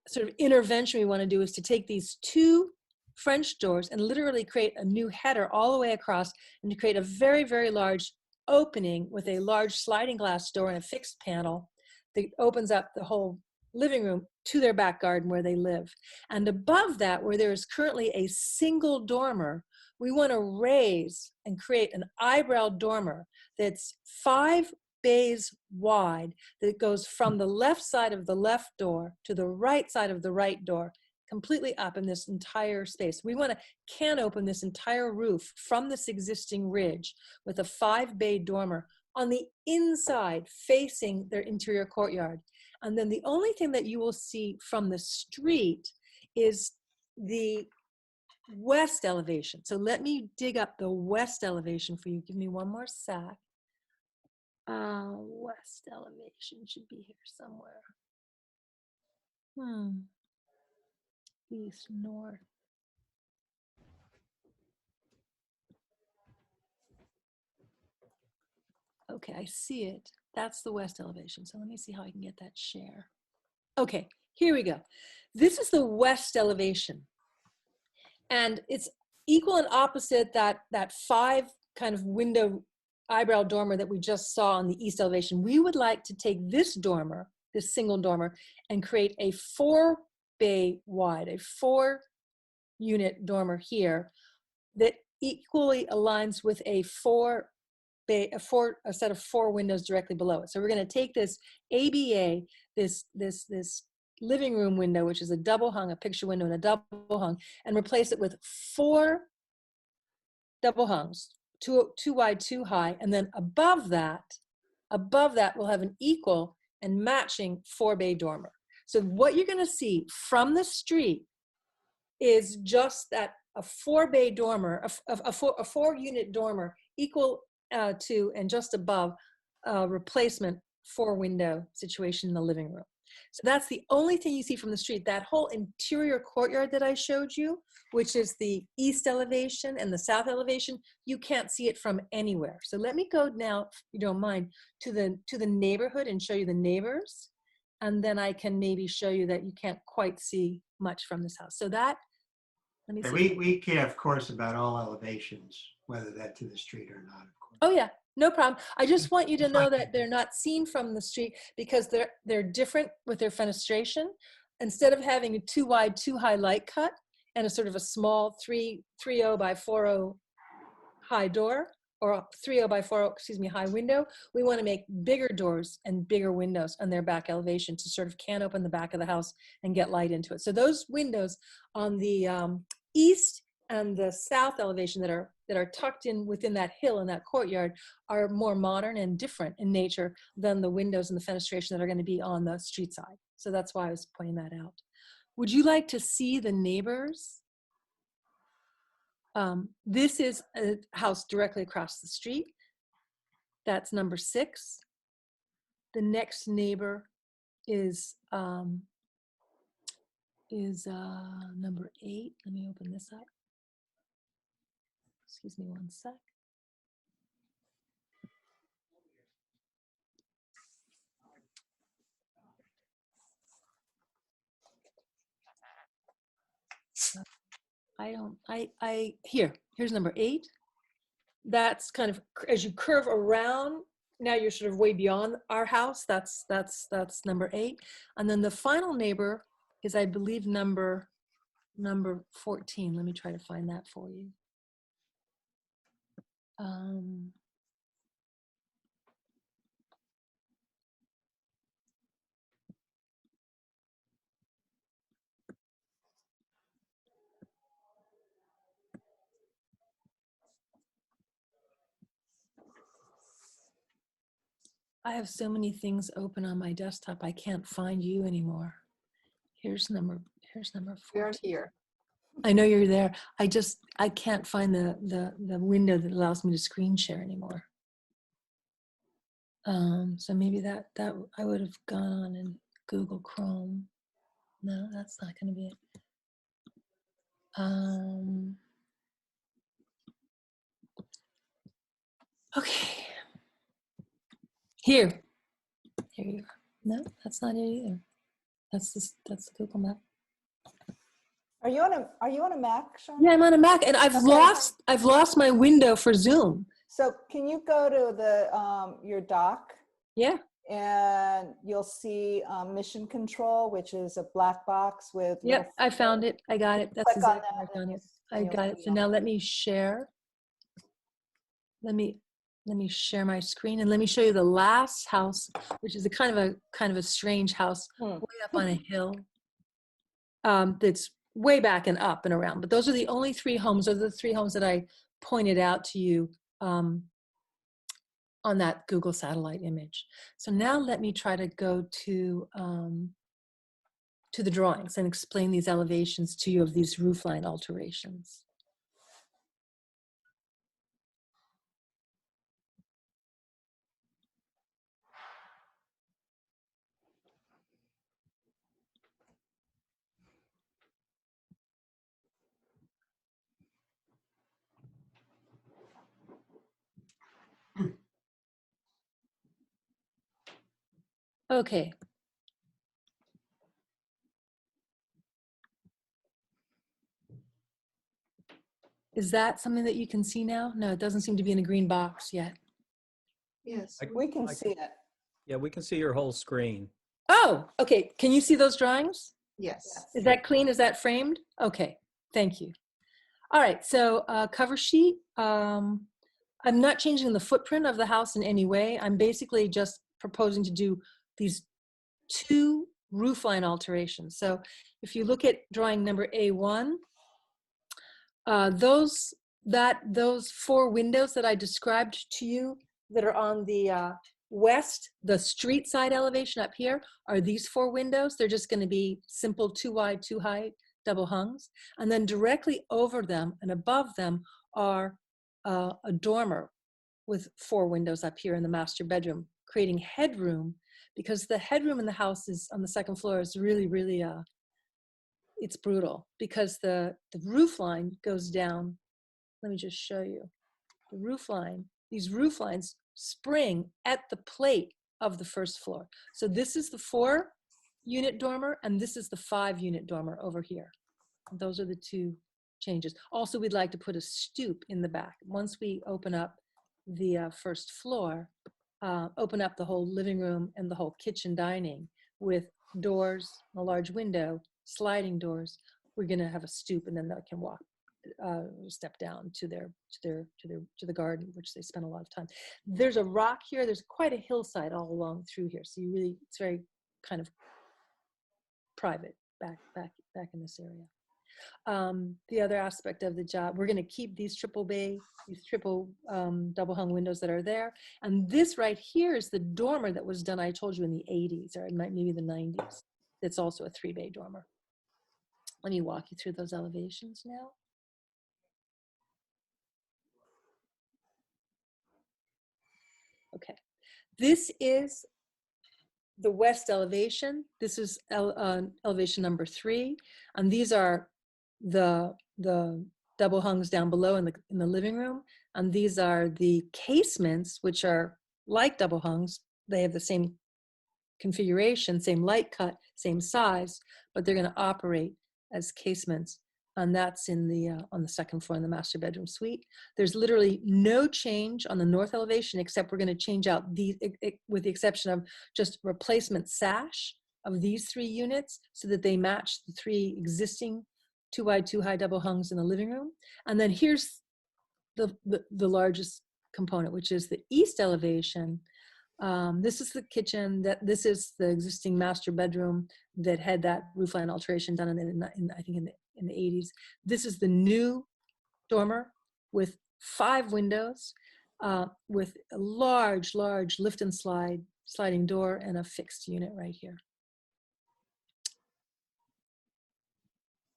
sort of intervention we want to do is to take these two French doors and literally create a new header all the way across and to create a very, very large opening with a large sliding glass door and a fixed panel that opens up the whole living room to their back garden where they live. And above that, where there is currently a single dormer, we want to raise and create an eyebrow dormer that's 5 bays wide that goes from the left side of the left door to the right side of the right door, completely up in this entire space. We want to can open this entire roof from this existing ridge with a 5-bay dormer on the inside facing their interior courtyard. And then the only thing that you will see from the street is the west elevation. So let me dig up the west elevation for you. Give me one more sec. West elevation should be here somewhere. East, north. Okay, I see it. That's the west elevation. So let me see how I can get that share. Okay, here we go. This is the west elevation. And it's equal and opposite that 5 kind of window eyebrow dormer that we just saw on the east elevation. We would like to take this dormer, this single dormer, and create a 4-bay wide, a 4-unit dormer here that equally aligns with a set of 4 windows directly below it. So we're going to take this ABA, this living room window, which is a double hung, a picture window and a double hung, and replace it with 4 double hungs, 2 wide, 2 high, and then above that we'll have an equal and matching 4-bay dormer. So what you're going to see from the street is just that a 4-bay dormer, a 4-unit dormer equal to and just above replacement 4-window situation in the living room. So that's the only thing you see from the street. That whole interior courtyard that I showed you, which is the east elevation and the south elevation, you can't see it from anywhere. So let me go now, if you don't mind, to the neighborhood and show you the neighbors. And then I can maybe show you that you can't quite see much from this house. So that, let me see. We care, of course, about all elevations, whether that to the street or not, of course. Oh yeah, no problem. I just want you to know that they're not seen from the street because they're different with their fenestration. Instead of having a 2 wide, 2 high light cut and a sort of a small 3.0 by 4.0 high door or 3.0 by 4.0, excuse me, high window, we want to make bigger doors and bigger windows on their back elevation to sort of can open the back of the house and get light into it. So those windows on the east and the south elevation that are tucked in within that hill in that courtyard are more modern and different in nature than the windows and the fenestration that are going to be on the street side. So that's why I was pointing that out. Would you like to see the neighbors? This is a house directly across the street. That's number 6. The next neighbor is number 8. Let me open this up. Excuse me one sec. Here's number 8. That's kind of, as you curve around, now you're sort of way beyond our house. That's number 8. And then the final neighbor is, I believe, number 14. Let me try to find that for you. I have so many things open on my desktop, I can't find you anymore. Here's number 14. We're here. I know you're there. I can't find the window that allows me to screen share anymore. So maybe that I would have gone on in Google Chrome. No, that's not going to be it. Okay. Here you are. No, that's not it either. That's the Google map. Are you on a Mac, Sean? Yeah, I'm on a Mac, and I've lost my window for Zoom. So can you go to the your dock? Yeah. And you'll see Mission Control, which is a black box with. Yep, I found it. I got it. That's Click on exactly that what I found and it. I got it. So now let me share. Let me share my screen and let me show you the last house, which is a kind of a strange house way up on a hill. That's way back and up and around. But those are the only 3 homes. Those are the 3 homes that I pointed out to you on that Google satellite image. So now let me try to go to the drawings and explain these elevations to you of these roofline alterations. Okay. Is that something that you can see now? No, it doesn't seem to be in a green box yet. Yes. We can see it. Yeah, we can see your whole screen. Oh, okay. Can you see those drawings? Yes. Is that clean? Is that framed? Okay, thank you. All right, so cover sheet. I'm not changing the footprint of the house in any way. I'm basically just proposing to do these 2 roofline alterations. So if you look at drawing number A1, those 4 windows that I described to you that are on the west, the street side elevation up here, are these 4 windows. They're just going to be simple 2 wide, 2 high double hungs. And then directly over them and above them are a dormer with 4 windows up here in the master bedroom, creating headroom, because the headroom in the house is on the 2nd floor is really, really, it's brutal because the roof line goes down. Let me just show you. The roof line, these roof lines spring at the plate of the 1st floor. So this is the 4-unit dormer and this is the 5-unit dormer over here. Those are the 2 changes. Also, we'd like to put a stoop in the back. Once we open up the 1st floor, open up the whole living room and the whole kitchen dining with doors, a large window, sliding doors, we're going to have a stoop and then they can walk step down to the garden, which they spend a lot of time. There's a rock here. There's quite a hillside all along through here, so it's very kind of private back in this area. The other aspect of the job, we're going to keep these triple double hung windows that are there. And this right here is the dormer that was done, I told you, in the 80s or maybe the 90s. It's also a 3-bay dormer. Let me walk you through those elevations now. Okay, this is the west elevation. This is elevation number 3, and these are the double hungs down below in the living room, and these are the casements, which are like double hungs. They have the same configuration, same light cut, same size, but they're going to operate as casements, and that's in the on the second floor in the master bedroom suite. There's literally no change on the north elevation, except we're going to change out with the exception of just replacement sash of these 3 units so that they match the 3 existing 2 wide, 2 high double hungs in the living room. And then here's the largest component, which is the east elevation. This is the kitchen. This is the existing master bedroom that had that roofline alteration done I think in the 80s. This is the new dormer with 5 windows, with a large lift and sliding door and a fixed unit right here.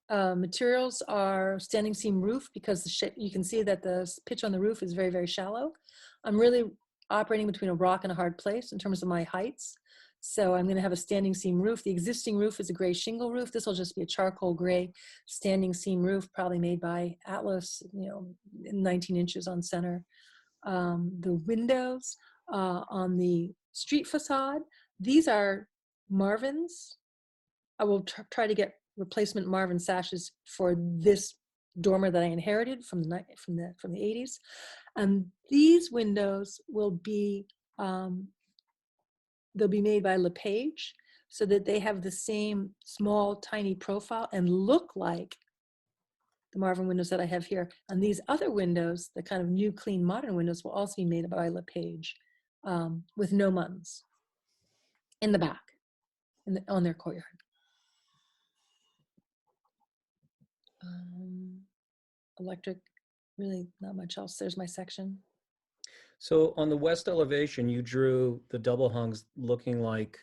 Materials are standing seam roof because you can see that the pitch on the roof is very, very shallow. I'm really operating between a rock and a hard place in terms of my heights. So I'm going to have a standing seam roof. The existing roof is a gray shingle roof. This will just be a charcoal gray standing seam roof, probably made by Atlas, 19 inches on center. The windows on the street facade, these are Marvin's. I will try to get replacement Marvin sashes for this dormer that I inherited from the 80s, and these windows will be they'll be made by LePage so that they have the same small tiny profile and look like the Marvin windows that I have here. And these other windows, the kind of new clean modern windows, will also be made by LePage with no muns in the back on their courtyard. Electric, really not much else. There's my section. So on the west elevation, you drew the double hungs looking like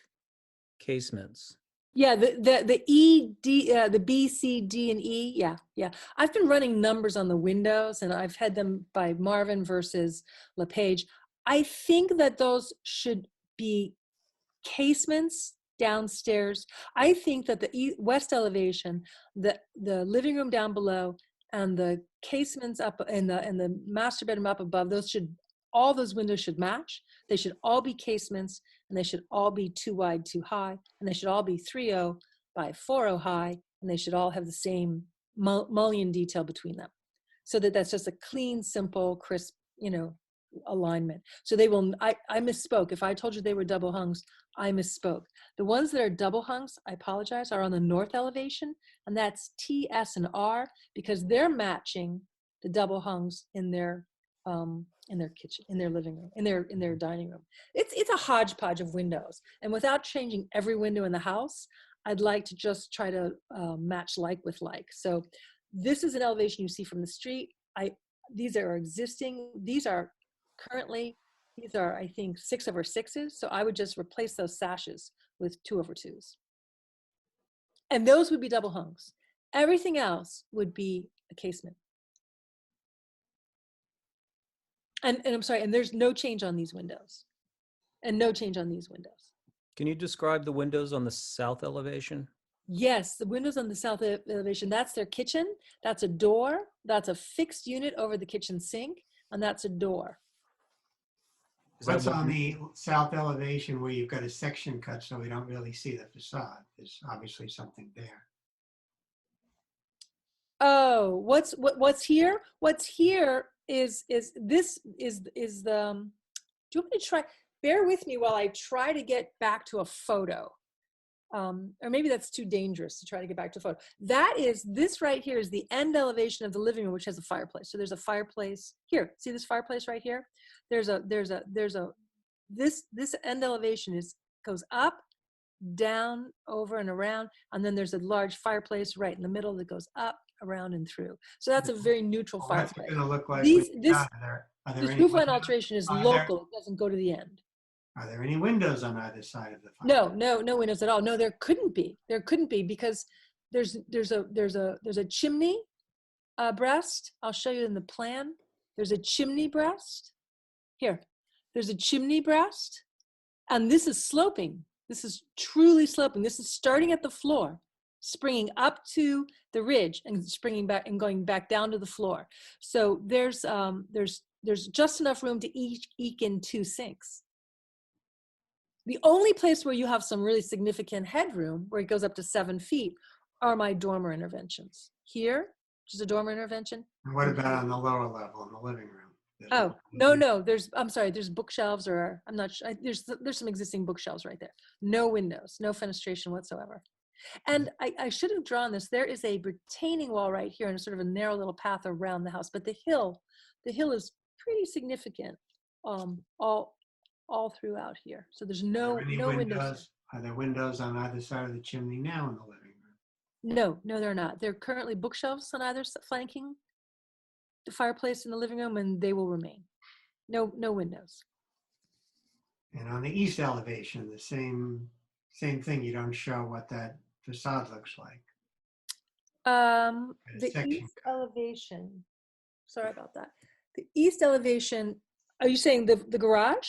casements. Yeah, the E, D, the B, C, D, and E. Yeah. I've been running numbers on the windows, and I've had them by Marvin versus LePage. I think that those should be casements downstairs. I think that the west elevation, the living room down below, and the casements up and the master bedroom up above, all those windows should match. They should all be casements, and they should all be 2 wide, 2 high, and they should all be 3.0 by 4.0 high, and they should all have the same mullion detail between them, so that's just a clean, simple, crisp, alignment. So they will. I misspoke. If I told you they were double hungs, I misspoke. The ones that are double hungs, I apologize, are on the north elevation, and that's T, S, and R, because they're matching the double hungs in their kitchen, in their living room, in their dining room. It's a hodgepodge of windows, and without changing every window in the house, I'd like to just try to match like with like. So this is an elevation you see from the street. These are existing. These are currently, I think, 6/6s. So I would just replace those sashes with 2/2s. And those would be double hungs. Everything else would be a casement. And I'm sorry, and there's no change on these windows. And no change on these windows. Can you describe the windows on the south elevation? Yes, the windows on the south elevation, that's their kitchen. That's a door. That's a fixed unit over the kitchen sink. And that's a door. What's on the south elevation where you've got a section cut so we don't really see the facade? There's obviously something there. Oh, what's here? What's here is the, do you want me to try, bear with me while I try to get back to a photo. or maybe that's too dangerous to try to get back to the photo. This right here is the end elevation of the living room, which has a fireplace. So there's a fireplace here. See this fireplace right here? This end elevation goes up, down, over and around, and then there's a large fireplace right in the middle that goes up, around and through. So that's a very neutral What's it fireplace. going to look like? This Are there any roof line windows? alteration is Are there- local. It doesn't go to the end. Are there any windows on either side of the fire? No windows at all. No, there couldn't be. There couldn't be because there's a chimney breast. I'll show you in the plan. There's a chimney breast. Here, there's a chimney breast, and this is sloping. This is truly sloping. This is starting at the floor, springing up to the ridge and springing back and going back down to the floor. So there's just enough room to eke in 2 sinks. The only place where you have some really significant headroom, where it goes up to 7 feet, are my dormer interventions. Here, which is a dormer intervention. And what about on the lower level in the living room? Oh, no, I'm sorry, there's bookshelves, or I'm not sure. There's some existing bookshelves right there. No windows, no fenestration whatsoever. And I should have drawn this. There is a retaining wall right here and sort of a narrow little path around the house, but the hill is pretty significant all throughout here. So there's no windows. Are there windows on either side of the chimney now in the living room? No, they're not. There are currently bookshelves on either flanking the fireplace in the living room, and they will remain. No windows. And on the east elevation, the same thing. You don't show what that facade looks like. The section east elevation. Sorry about that. The east elevation. Are you saying the garage?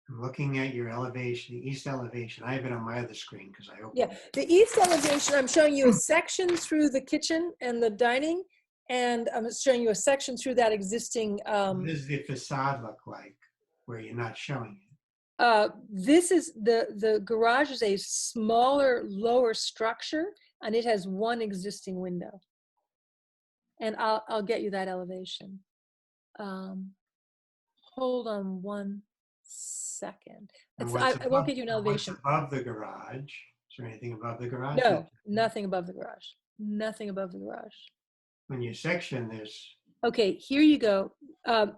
I'm looking at your elevation, the east elevation. I have it on my other screen because I opened Yeah, the east elevation. I'm showing you a section through the kitchen and the dining, and I'm showing you a section through that existing. What does the facade look like where you're not showing it? This is the garage is a smaller, lower structure, and it has one existing window. And I'll get you that elevation. Hold on one second. And I won't get you an elevation. What's above the garage? Is there anything above the garage? No, nothing above the garage. Nothing above the garage. On your section, there's. Okay, here you go.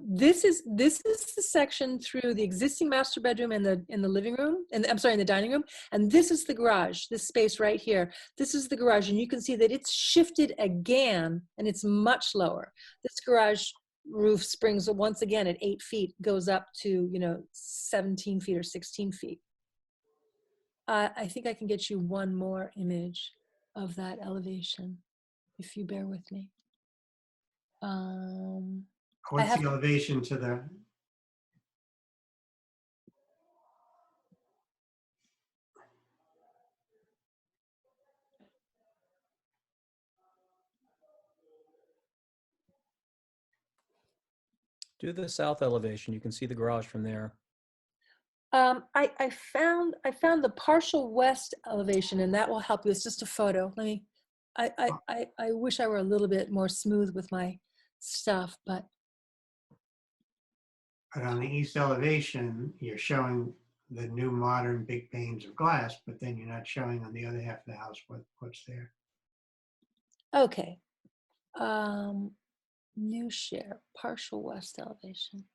This is the section through the existing master bedroom and in the living room, and I'm sorry, in the dining room. And this is the garage. This space right here. This is the garage, and you can see that it's shifted again, and it's much lower. This garage roof springs once again at 8 feet, goes up to 17 feet or 16 feet. I think I can get you one more image of that elevation, if you bear with me. What's the elevation to the? Do the south elevation. You can see the garage from there. I found the partial west elevation, and that will help you. It's just a photo. Let me. I wish I were a little bit more smooth with my stuff, but. But on the east elevation, you're showing the new modern big panes of glass, but then you're not showing on the other half of the house what's there. Okay. New share, partial west elevation.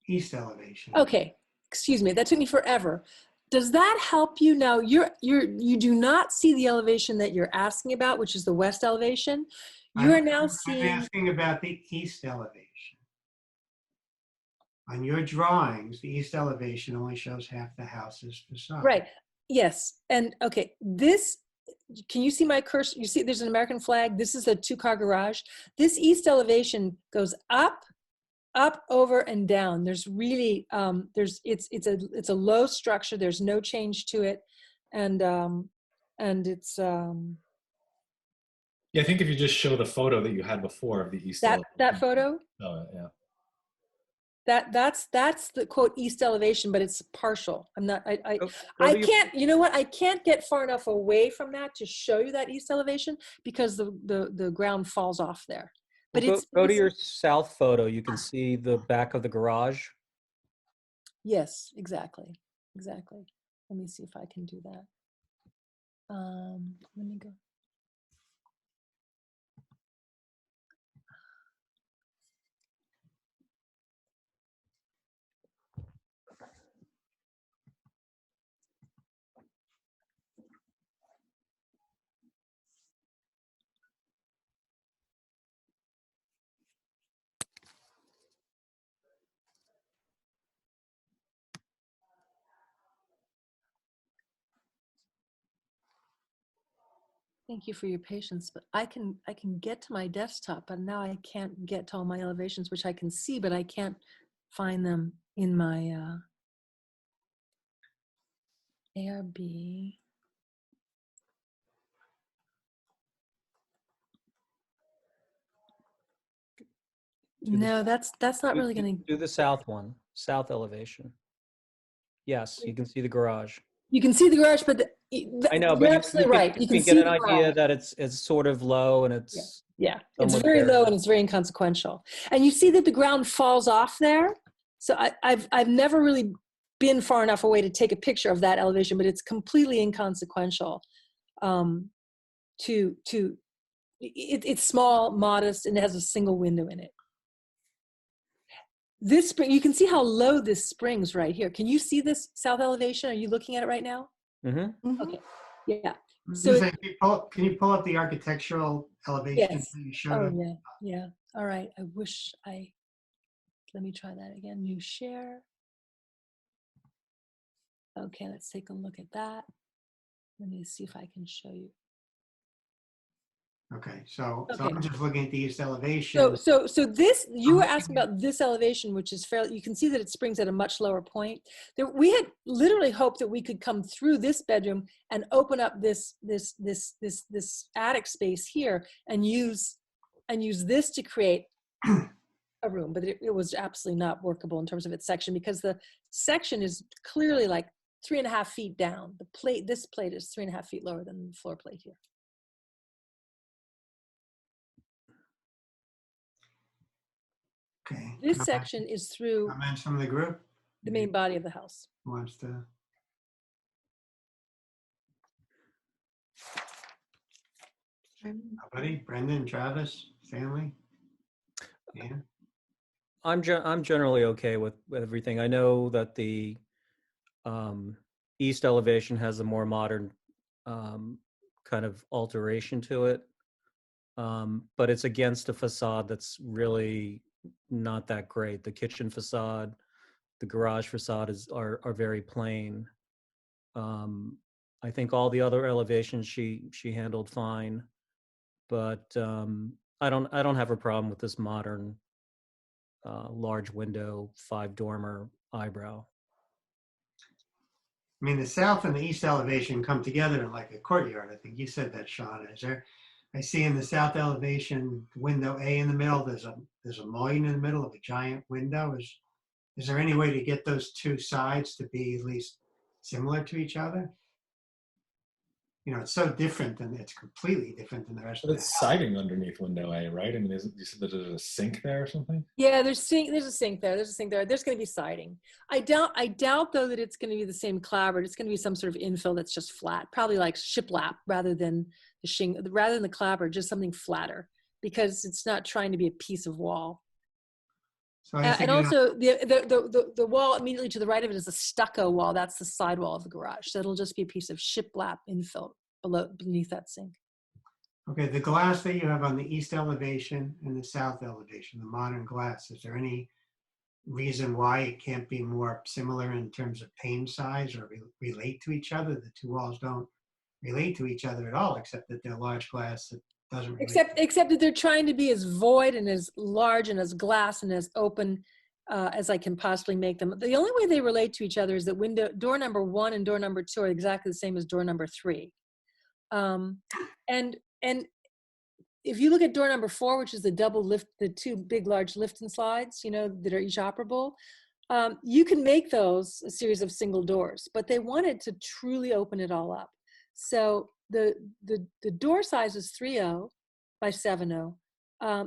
East elevation. Okay, excuse me, that took me forever. Does that help you now? You do not see the elevation that you're asking about, which is the west elevation. You are now seeing. I'm asking about the east elevation. On your drawings, the east elevation only shows half the house's facade. Right. Yes. And okay, this. Can you see my cursor? You see, there's an American flag. This is a 2-car garage. This east elevation goes up, over, and down. There's really, it's a low structure. There's no change to it, and it's. Yeah, I think if you just show the photo that you had before of the east. That photo. Oh yeah. That's the quote east elevation, but it's partial. I'm not. I to can't. You know what? I can't get far enough away from that to show you that east elevation because the ground falls off there. But go to your south photo. You can see the back of the garage. Yes, exactly. Let me see if I can do that. Let me go. Thank you for your patience, but I can get to my desktop, but now I can't get to all my elevations, which I can see, but I can't find them in my ARB. No, that's not really going to. Do the south one, south elevation. Yes, you can see the garage. You can see the garage, but I know, but you're you absolutely right. You can get see an the idea garage. that it's sort of low and it's Yeah, it's somewhat very bare. low and it's very inconsequential. And you see that the ground falls off there. So I've never really been far enough away to take a picture of that elevation, but it's completely inconsequential. It's small, modest, and it has a single window in it. This spring, you can see how low this springs right here. Can you see this south elevation? Are you looking at it right now? Mm-hmm. Okay, yeah. So So can you pull up the architectural elevation yes. that you showed Oh us? yeah, yeah. All right. Let me try that again. New share. Okay, let's take a look at that. Let me see if I can show you. Okay, so Okay. I'm just looking at the east elevation. So this, you were looking asking about this elevation, which is fairly, you can see that it springs at a much lower point. We had literally hoped that we could come through this bedroom and open up this attic space here and use this to create a room, but it was absolutely not workable in terms of its section, because the section is clearly like 3.5 feet down. This plate is 3.5 feet lower than the floor plate here. Okay. This section is through Comments from the group? the main body of the house. Who wants to? Nobody? Brendan, Travis, Stanley? Yeah. I'm generally okay with everything. I know that the east elevation has a more modern kind of alteration to it, but it's against a facade that's really not that great. The kitchen facade, the garage facade are very plain. I think all the other elevations she handled fine, but I don't have a problem with this modern large window 5-dormer eyebrow. I mean, the south and the east elevation come together in like a courtyard. I think you said that, Sean. Is there? I see in the south elevation, window A in the middle. There's a mullion in the middle of a giant window. Is there any way to get those two sides to be at least similar to each other? You know, it's so different, and it's completely different than the rest But of the it's house. siding underneath window A, right? I mean, you said that there's a sink there or something? Yeah, there's a sink there. There's a sink there. There's going to be siding. I doubt though that it's going to be the same clapboard. It's going to be some sort of infill that's just flat, probably like shiplap rather than the clapboard, just something flatter, because it's not trying to be a piece of wall. So I And think, also the wall immediately to the right of it is a stucco wall. That's the side wall of the garage. So it'll just be a piece of shiplap infill beneath that sink. okay, the glass that you have on the east elevation and the south elevation, the modern glass, is there any reason why it can't be more similar in terms of pane size or relate to each other? The two walls don't relate to each other at all, except that they're large glass that doesn't relate. Except that they're trying to be as void and as large and as glass and as open as I can possibly make them. The only way they relate to each other is that door number 1 and door number 2 are exactly the same as door number 3. And if you look at door number 4, which is the double lift, the 2 big large lift and slides, you know, that are each operable, you can make those a series of single doors, but they wanted to truly open it all up. So the door size is 3.0 by 7.0,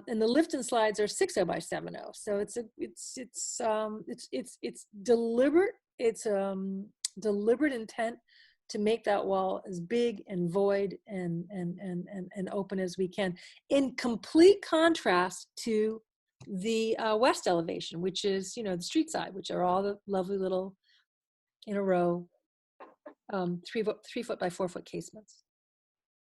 and the lift and slides are 6.0 by 7.0. So it's deliberate. It's deliberate intent to make that wall as big and void and open as we can, in complete contrast to the west elevation, which is, the street side, which are all the lovely little in a row 3-foot by 4-foot casements.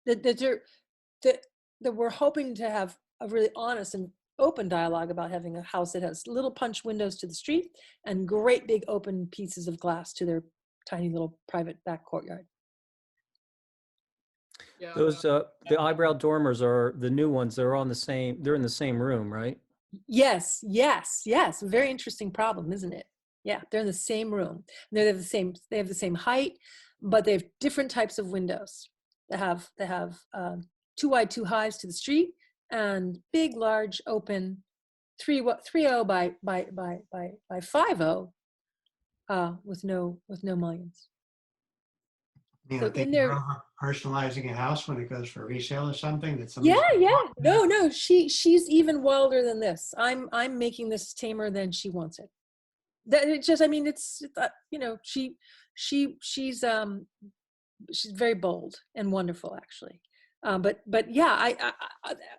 That we're hoping to have a really honest and open dialogue about having a house that has little punch windows to the street and great big open pieces of glass to their tiny little private back courtyard. Yeah. Those the eyebrow dormers are the new ones. They're in the same room, right? Yes. Very interesting problem, isn't it? Yeah, they're in the same room. They have the same height, but they have different types of windows. They have 2 wide, 2 highs to the street, and big, large, open 3.0 by 5.0 with no mullions. You So know, think in there- you're personalizing a house when it goes for resale or something that Yeah. somebody's No. She's even wilder than this. I'm making this tamer than she wants it. That it just, I mean, it's she's very bold and wonderful, actually. But yeah, I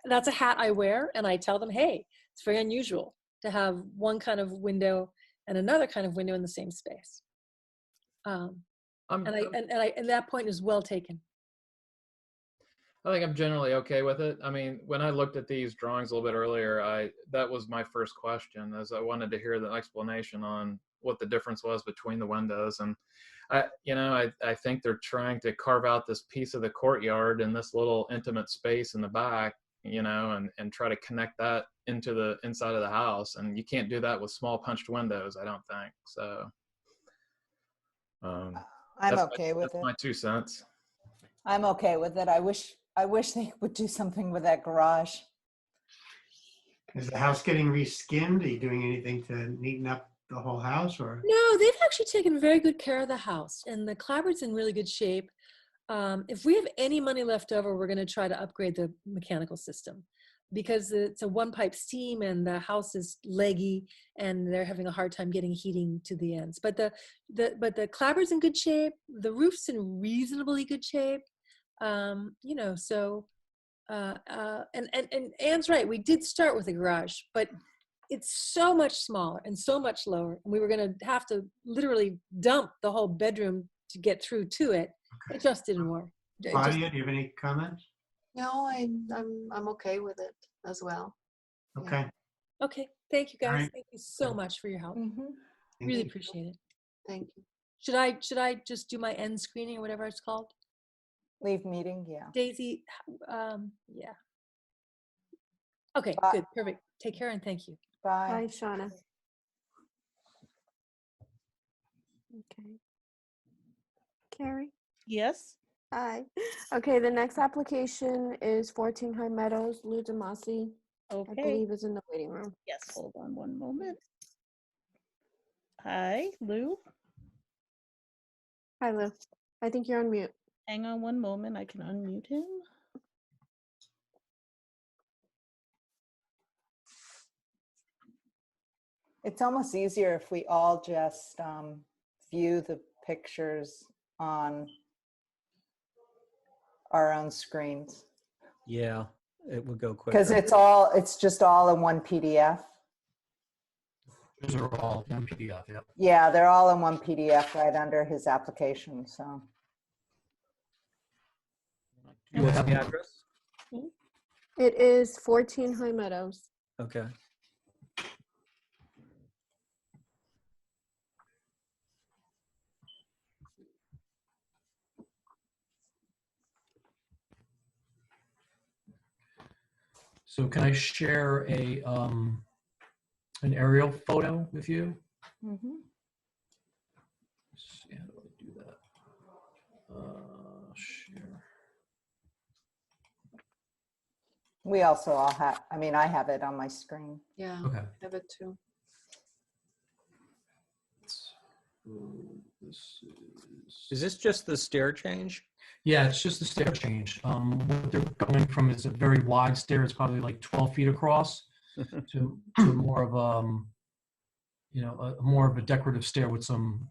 that's a hat I wear, and I tell them, hey, it's very unusual to have one kind of window and another kind of window in the same space. And that point is well taken. I think I'm generally okay with it. I mean, when I looked at these drawings a little bit earlier, that was my first question, as I wanted to hear the explanation on what the difference was between the windows. And I think they're trying to carve out this piece of the courtyard and this little intimate space in the back, and try to connect that into the inside of the house. And you can't do that with small punched windows, I don't think. So I'm okay with it. That's my 2 cents. I'm okay with it. I wish they would do something with that garage. Is the house getting reskinned? Are you doing anything to neaten up the whole house, or? No, they've actually taken very good care of the house, and the clapboard's in really good shape. If we have any money left over, we're going to try to upgrade the mechanical system, because it's a one-pipe steam and the house is leggy and they're having a hard time getting heating to the ends. But the clapboard's in good shape. The roof's in reasonably good shape. And Anne's right. We did start with a garage, but it's so much smaller and so much lower. And we were going to have to literally dump the whole bedroom to get through to it. Okay. It just didn't work. Claudia, do you have any comments? No, I'm okay with it as well. Okay. Okay. Thank you, guys. All right. Thank you so much for your help. Thank Really you. appreciate it. Thank you. Should I just do my end screening or whatever it's called? Leave meeting, yeah. Daisy, yeah. Okay, Bye. good, perfect. Take care and thank you. Bye. Bye, Shauna. Okay. Carrie? Yes. Hi. Okay, the next application is 14 High Meadows, Lou Demasi, I Okay. believe is in the waiting room. Yes. Hold on one moment. Hi, Lou. Hi, Lou. I think you're on mute. Hang on one moment. I can unmute him. It's almost easier if we all just view the pictures on our own screens. Yeah, it would go quicker. Because it's just all in one PDF. Those are all one PDF, yeah. Yeah, they're all in one PDF right under his application, so. What's the address? It is 14 High Meadows. Okay. So can I share an aerial photo with you? Mhm. Let's see, how do I do that? Share. We also all have, I have it on my screen. Yeah, Okay. I have it too. This Is this just the stair change? Yeah, it's just the stair change. What they're going from is a very wide stair. It's probably like 12 feet across to more of more of a decorative stair with some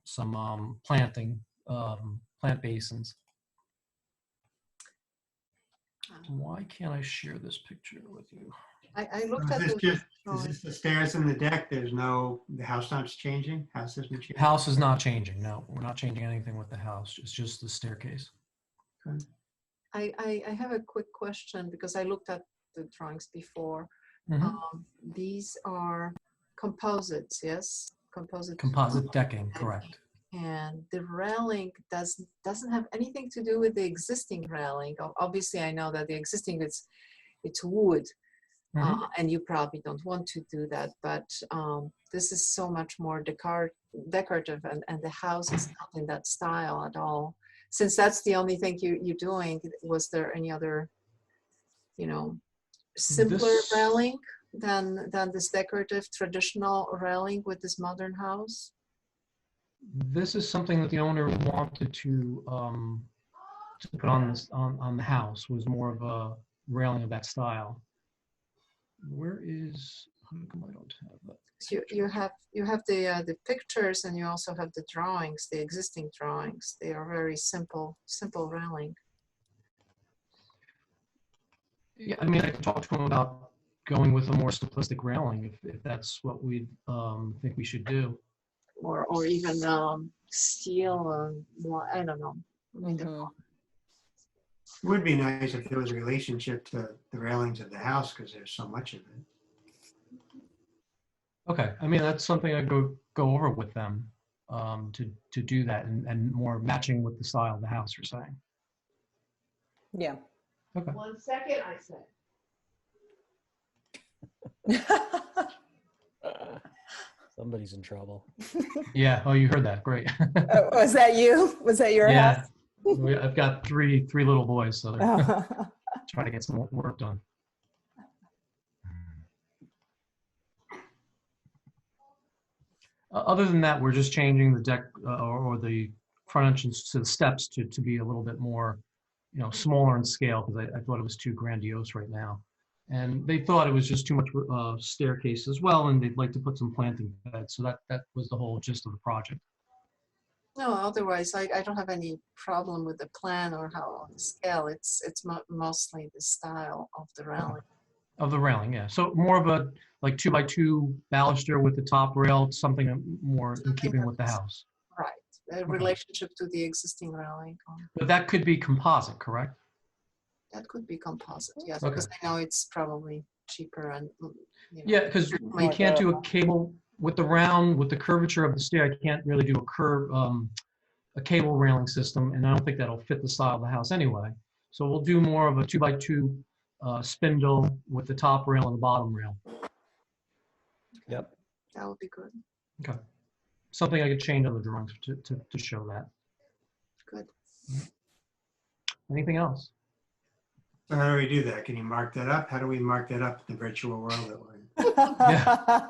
planting, plant basins. Why can't I share this picture with you? I looked Is at this the just, is drawing. this the stairs and the deck? There's no, the house not changing? House isn't changing? House is not changing. No, we're not changing anything with the house. It's just the staircase. I have a quick question because I looked at the drawings before. Mhm. These are composites, yes? Composite decking, correct. And the railing doesn't have anything to do with the existing railing. Obviously, I know that the existing it's wood, Mhm. and you probably don't want to do that. But this is so much more decorative, and the house is not in that style at all. Since that's the only thing you're doing, was there any other, simpler This- railing than this decorative traditional railing with this modern house? This is something that the owner wanted to put on this on the house, was more of a railing of that style. Where is? How come I don't have that? So you have the pictures, and you also have the drawings, the existing drawings. They are very simple railing. Yeah, I mean, I could talk to him about going with a more simplistic railing if that's what we think we should do. Or even steel, I don't know. It would be nice if there was a relationship to the railings of the house because there's so much of it. Okay, I mean, that's something I go over with them to do that and more matching with the style of the house, you're saying. Yeah. Okay. 1 second, I said. Somebody's in trouble. Yeah, oh, you heard that, great. Oh, was that you? Was that your Yeah, house? I've got three little boys, so they're Oh. trying to get some work done. Other than that, we're just changing the deck or the front entrance to the steps to be a little bit more, smaller in scale because I thought it was too grandiose right now. And they thought it was just too much staircase as well, and they'd like to put some planting beds. So that was the whole gist of the project. No, otherwise I don't have any problem with the plan or how on the scale. It's mostly the style of the railing. Of the railing, yeah. So more of a like 2x2 baluster with the top rail, something more in keeping with the house. Right, the relationship to the existing railing. But that could be composite, correct? That could be composite, yes, Okay. because I know it's probably cheaper and Yeah, because we can't do a cable with the curvature of the stair. I can't really do a cable railing system, and I don't think that'll fit the style of the house anyway. So we'll do more of a 2x2 spindle with the top rail and the bottom rail. Yep. That would be good. Okay. Something I could change on the drawings to show that. Good. Anything else? So how do we do that? Can you mark that up? How do we mark that up in the virtual world that we're in? Yeah.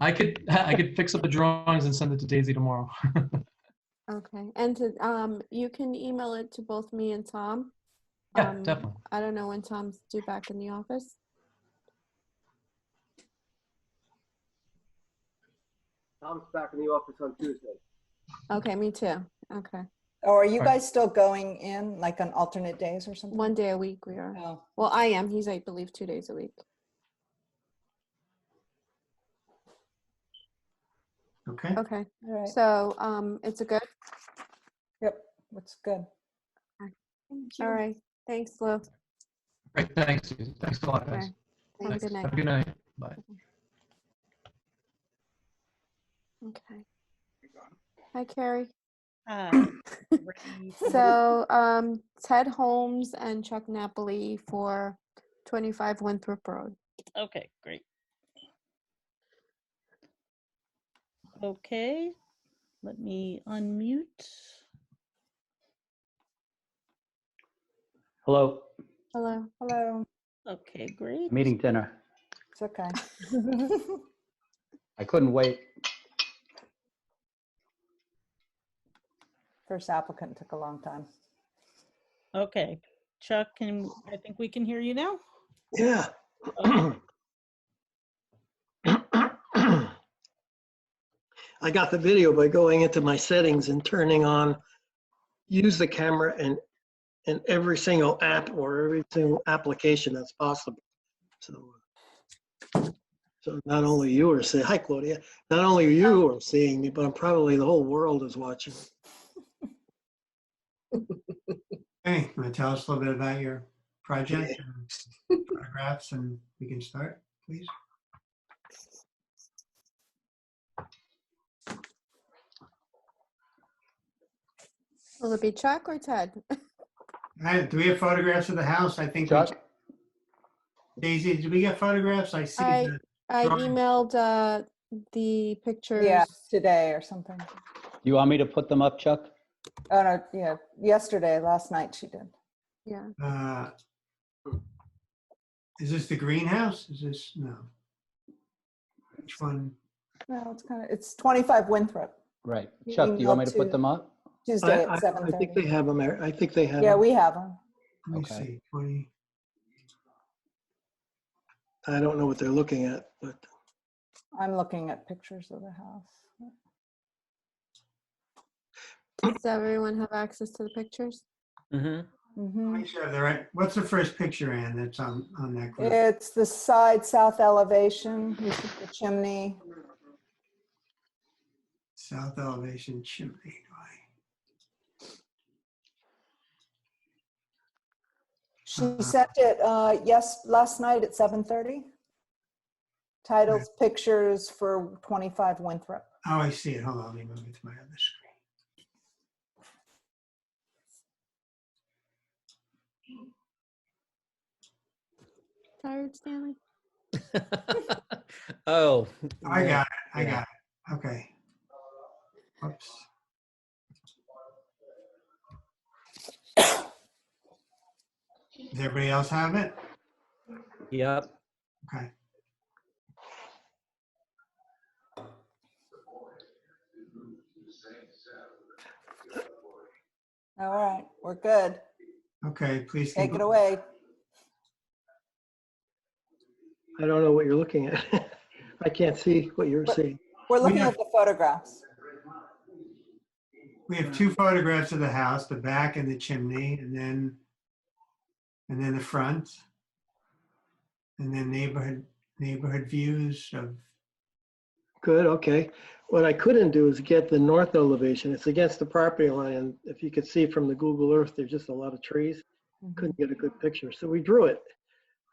I could fix up the drawings and send it to Daisy tomorrow. Okay, and you can email it to both me and Tom. Yeah, definitely. I don't know when Tom's due back in the office. Tom's back in the office on Tuesday. Okay, me too. Okay. Or are you guys still going in like on alternate days or something? 1 day a week we are. Oh. Well, I am. He's, I believe, 2 days a week. Okay. Okay. All right. So it's a good. Yep, that's good. All right. Thanks, Lou. Great, thanks. Thanks a lot, guys. Okay. Have a Thanks. good night. Have a good night. Bye. Okay. Hi, Carrie. Hi. So Ted Holmes and Chuck Napoli for 25 Winthrop Road. Okay, great. Okay, let me unmute. Hello, Hello. Hello. Okay, great. meeting dinner. It's okay. I couldn't wait. First applicant took a long time. Okay, Chuck, I think we can hear you now? Yeah. I got the video by going into my settings and turning on, use the camera and every single app or every single application that's possible. So not only you are seeing, hi Claudia, not only you are seeing me, but probably the whole world is watching. Hey, want to tell us a little bit about your project and photographs, and we can start, please? Will it be Chuck or Ted? Do we have photographs of the house? I think. Chuck? Daisy, did we get photographs? I see. I the drawing. emailed the pictures. Yeah, today or something. You want me to put them up, Chuck? Oh, no, yeah, yesterday, last night she did. Yeah. Is this the greenhouse? Is this, no? Which one? No, it's 25 Winthrop. Right. You Chuck, do you want me to emailed put to- them up? Tuesday at I 7:30. think they have them. I think they have Yeah, them. we have them. Let me Okay. see, 20. I don't know what they're looking at, but I'm looking at pictures of the house. Does everyone have access to the pictures? Mm-hmm. Make sure they're right. What's the first picture, Ann, that's on that group? It's the side south elevation. You see the chimney. South elevation chimney. She sent it last night at 7:30. Titled Pictures for 25 Winthrop. Oh, I see it. Hold on, let me move it to my other screen. Tired, Stanley? Oh. I yeah, got it. I yeah. got it. Okay. Oops. Does everybody else have it? Yep. Okay. All right, we're good. Okay, please Take keep it away. I don't know what you're looking at. I can't see what you're seeing. We're looking at the photographs. We have two photographs of the house, the back and the chimney, and then the front, and then neighborhood views of. Good, okay. What I couldn't do is get the north elevation. It's against the property line, and if you could see from the Google Earth, there's just a lot of trees. Couldn't get a good picture, so we drew it.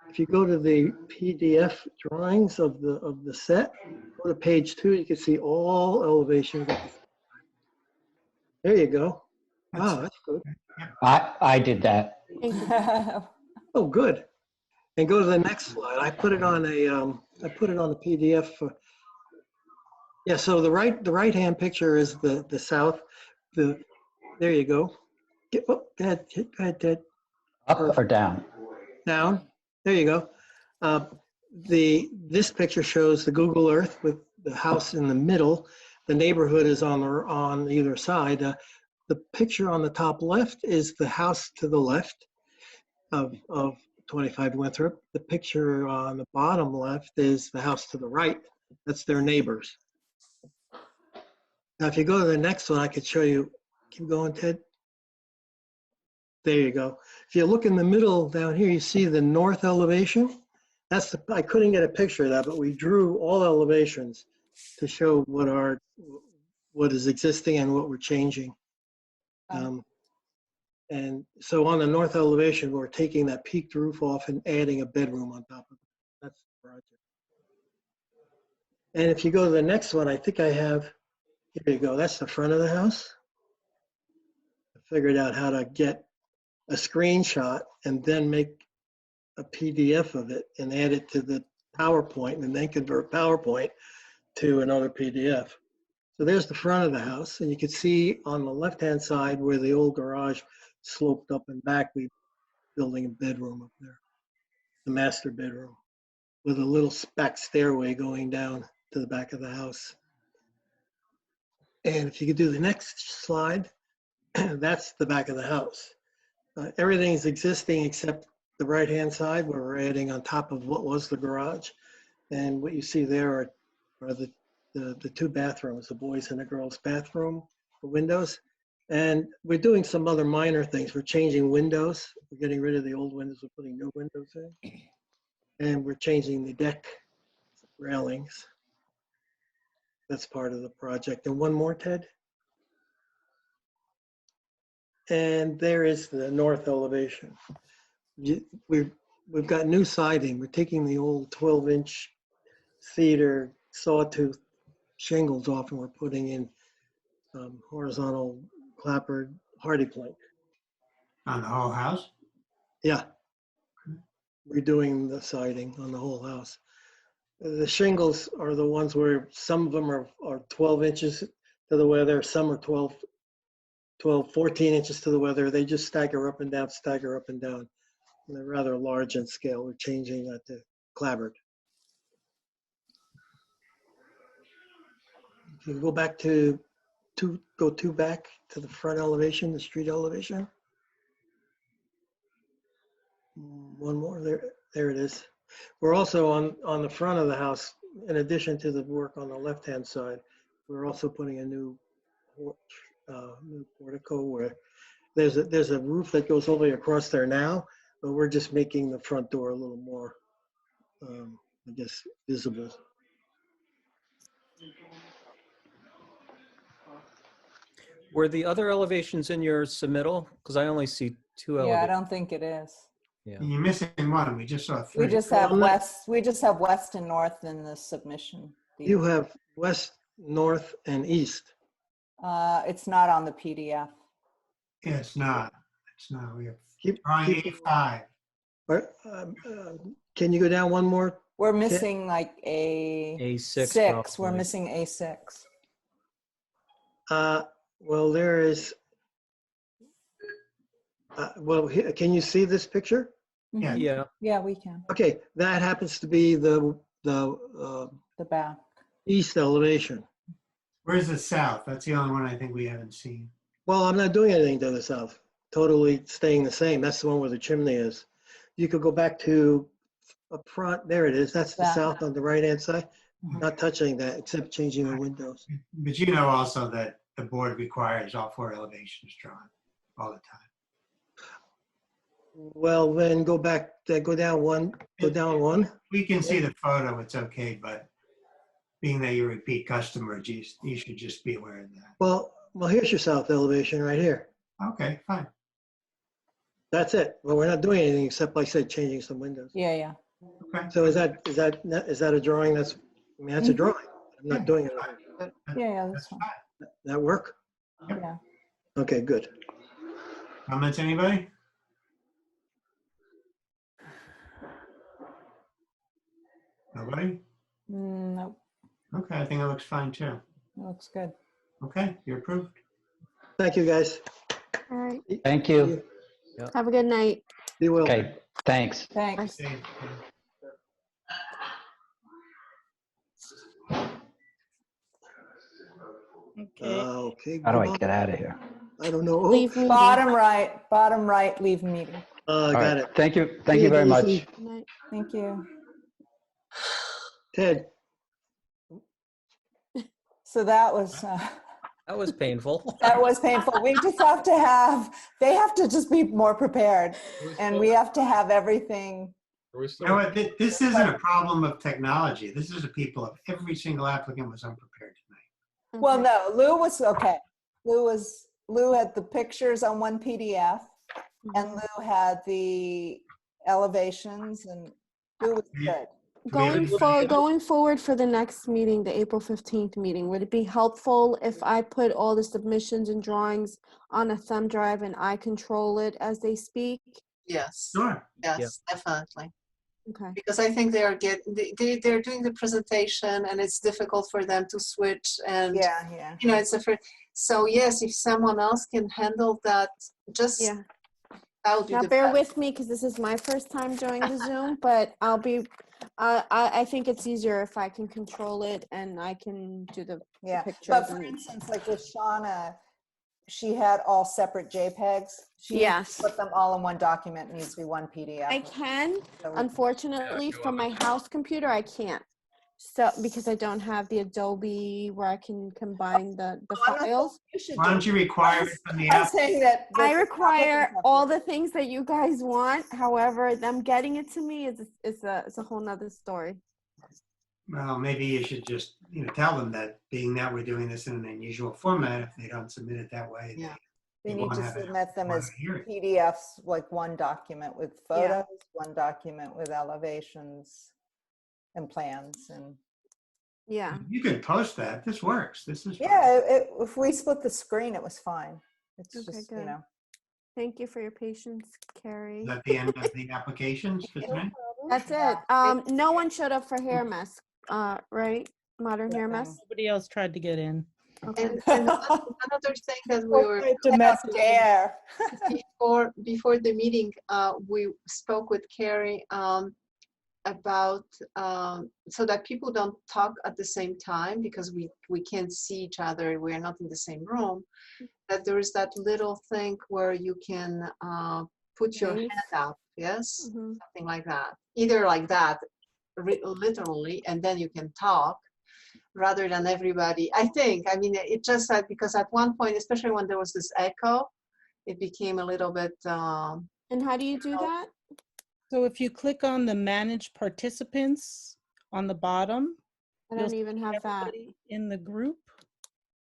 If you go to the PDF drawings of the set, go to page 2, you can see all elevations. There you go. Wow, that's good. I did that. Oh, good. And go to the next slide. I put it on the PDF. Yeah, so the right hand picture is the south. There you go. Go ahead, Ted. Up or down? Down. There you go. This picture shows the Google Earth with the house in the middle. The neighborhood is on either side. The picture on the top left is the house to the left of 25 Winthrop. The picture on the bottom left is the house to the right. That's their neighbors. Now, if you go to the next one, I could show you. Keep going, Ted. There you go. If you look in the middle down here, you see the north elevation. I couldn't get a picture of that, but we drew all elevations to show what is existing and what we're changing. And so on the north elevation, we're taking that peaked roof off and adding a bedroom on top of it. That's the project. And if you go to the next one, I think I have, here you go. That's the front of the house. I figured out how to get a screenshot and then make a PDF of it and add it to the PowerPoint and then convert PowerPoint to another PDF. So there's the front of the house, and you can see on the left-hand side where the old garage sloped up and back, we building a bedroom up there, the master bedroom, with a little back stairway going down to the back of the house. And if you could do the next slide, that's the back of the house. Everything's existing except the right-hand side where we're adding on top of what was the garage. And what you see there are the the two bathrooms, the boys and the girls bathroom, the windows. And we're doing some other minor things. We're changing windows. We're getting rid of the old windows. We're putting new windows in. And we're changing the deck railings. That's part of the project. And one more, Ted. And there is the north elevation. We've got new siding. We're taking the old 12-inch cedar sawtooth shingles off, and we're putting in horizontal clapboard hardy plank. On the whole house? Yeah. Redoing the siding on the whole house. The shingles are the ones where some of them are 12 inches to the weather, some are 14 inches to the weather. They just stagger up and down, stagger up and down. And they're rather large in scale. We're changing that to clapboard. If you go back to two back to the front elevation, the street elevation. One more, there it is. We're also on the front of the house, in addition to the work on the left-hand side, we're also putting a new portico where there's a roof that goes all the way across there now, but we're just making the front door a little more, I guess, visible. Were the other elevations in your submittal? Because I only see two Yeah, I elevations. don't think it is. Yeah. You're missing one. We just saw three. We just have west and north in the submission. You have west, north, and east. It's not on the PDF. Yeah, it's not. It's not. We have Keep drawing A5. Can you go down one more? We're missing like A6 six. We're probably. missing A6. Well, there is. Well, can you see this picture? Yeah. Yeah. Yeah, we can. Okay, that happens to be the back. East elevation. Where's the south? That's the only one I think we haven't seen. Well, I'm not doing anything to the south. Totally staying the same. That's the one where the chimney is. You could go back to up front. There it is. That's the south on the right-hand side. Not touching that except changing the windows. But you know also that the board requires all four elevations drawn all the time. Well, then go back, go down one. We can see the photo, it's okay, but being that you're a repeat customer, you should just be aware of that. Well, here's your south elevation right here. Okay, fine. That's it. Well, we're not doing anything except, like I said, changing some windows. Yeah. Okay. So is that a drawing? That's a drawing. I'm not doing it. Yeah, that's fine. That work? Yeah. Okay, good. Comments, anybody? Nobody? Nope. Okay, I think it looks fine too. Looks good. Okay, you're approved. Thank you, guys. All right. Thank you. Have a good night. Be well. Okay, thanks. Thanks. Okay. How do I get out of here? I don't know. Leave meeting. Bottom right, leave meeting. All Got right, it. Thank you. Thank you very much. Thank you. Ted. So that was That was painful. that was painful. We just have to they have to just be more prepared, and we have to have everything. You know what? This isn't a problem of technology. This is a people of every single applicant was unprepared tonight. Well, no, Lou was okay. Lou had the pictures on one PDF, and Lou had the elevations, and Lou was good. Going forward for the next meeting, the April 15th meeting, would it be helpful if I put all the submissions and drawings on a thumb drive and I control it as they speak? Yes. Sure. Yes, definitely. Okay. Because I think they're doing the presentation and it's difficult for them to switch and yeah. you know it's different. So yes, if someone else can handle that, just I'll do Now the bear best. with me because this is my first time joining the Zoom, but I'll be. I think it's easier if I can control it and I can do the pictures. But for and- instance, like with Shauna, she had all separate JPEGs. She Yes. put them all in one document. It needs to be one PDF. I can. So- Unfortunately, from my house computer, I can't. So, because I don't have the Adobe where I can combine the I'm not saying files. you should Why do don't you it. require it from the I'm app? saying that. I that require applicants all have the things that you guys want. However, them getting it to me is a whole nother story. Well, maybe you should just, tell them that being that we're doing this in an unusual format, if they don't submit it that way, Yeah. They you need won't to have it submit them on as a hearing. PDFs, like one document with Yeah. photos, one document with elevations and plans. And Yeah. You could post that. This works. This is fine. yeah, if we split the screen, it was fine. It's Okay, just, good. Thank you for your patience, Carrie. Is that the end of the applications for tonight? That's Yeah. it. No one showed up for hair mask, right? Modern hair mask. Nobody else tried to get in. Okay. And another thing that we were Dare. before the meeting, we spoke with Carrie about so that people don't talk at the same time because we can't see each other. We are not in the same room. That there is that little thing where you can put your Wave. hand up, yes, Mhm. something like that. Either like that, literally, and then you can talk, rather than everybody. I mean, it just that because at one point, especially when there was this echo, it became a little bit. And how do you do that? So if you click on the manage participants on the bottom, I you'll don't see even have that. everybody in the group.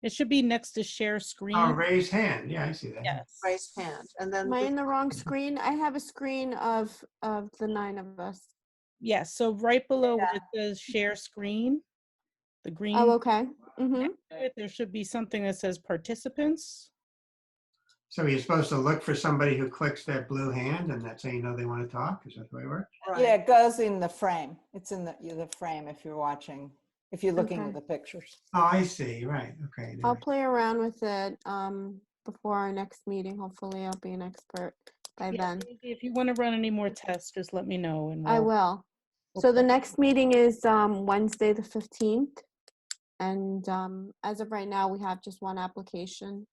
It should be next to share screen. Oh, raise hand. Yeah, I see that. Yes. Raised hand, and then Am I in the wrong screen? I have a screen of the 9 of us. Yes. So right below where it says share screen, the green. Oh, okay. Mm-hmm. next to it, there should be something that says participants. So you're supposed to look for somebody who clicks that blue hand and that's how you know they want to talk? Is that the way it works? Yeah, it goes in the frame. It's in the frame if you're watching, if you're looking Okay. at the pictures. Oh, I see. Right. Okay. I'll play around with it before our next meeting. Hopefully I'll be an expert by Yeah, then. if you want to run any more tests, just let me know. And I we'll- will. So the next meeting is Wednesday the 15th. And as of right now, we have just one application.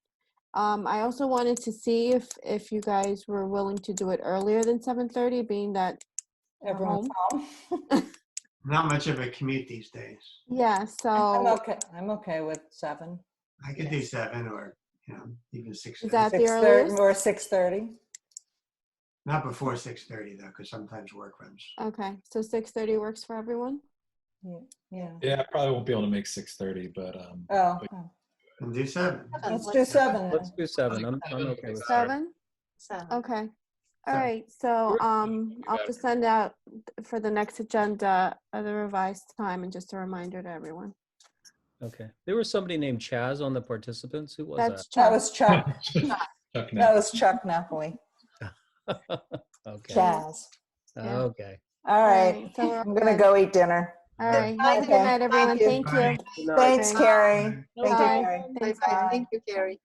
I also wanted to see if you guys were willing to do it earlier than 7:30, being that we're Everyone's home. home. Not much of a commute these days. Yeah, I'm so okay. I'm okay with 7. I could do 7 or, even 6. is that the 6:30 earliest? or 6:30. Not before 6:30 though, because sometimes work runs. Okay, so 6:30 works for everyone? Yeah. Yeah, I probably won't be able to make 6:30, but Oh, And do 7. let's do 7. Let's do 7. I'm okay with 7? 7. Okay. All So- right, so I'll just send out for the next agenda the revised time and just a reminder to everyone. Okay. There was somebody named Chaz on the participants. Who was That's That Chuck. was Chuck. Chuck That was Chuck Napoli. that? Okay. Chaz. Yeah. Okay. All right. So we're I'm gonna okay. go eat dinner. All right, have a good Okay. night, everyone. you. Thank you. Bye. Good night. Thanks, Bye. Carrie. Bye. Thank you, Bye. Carrie. Bye Thanks, bye. bye. Thank you, Carrie.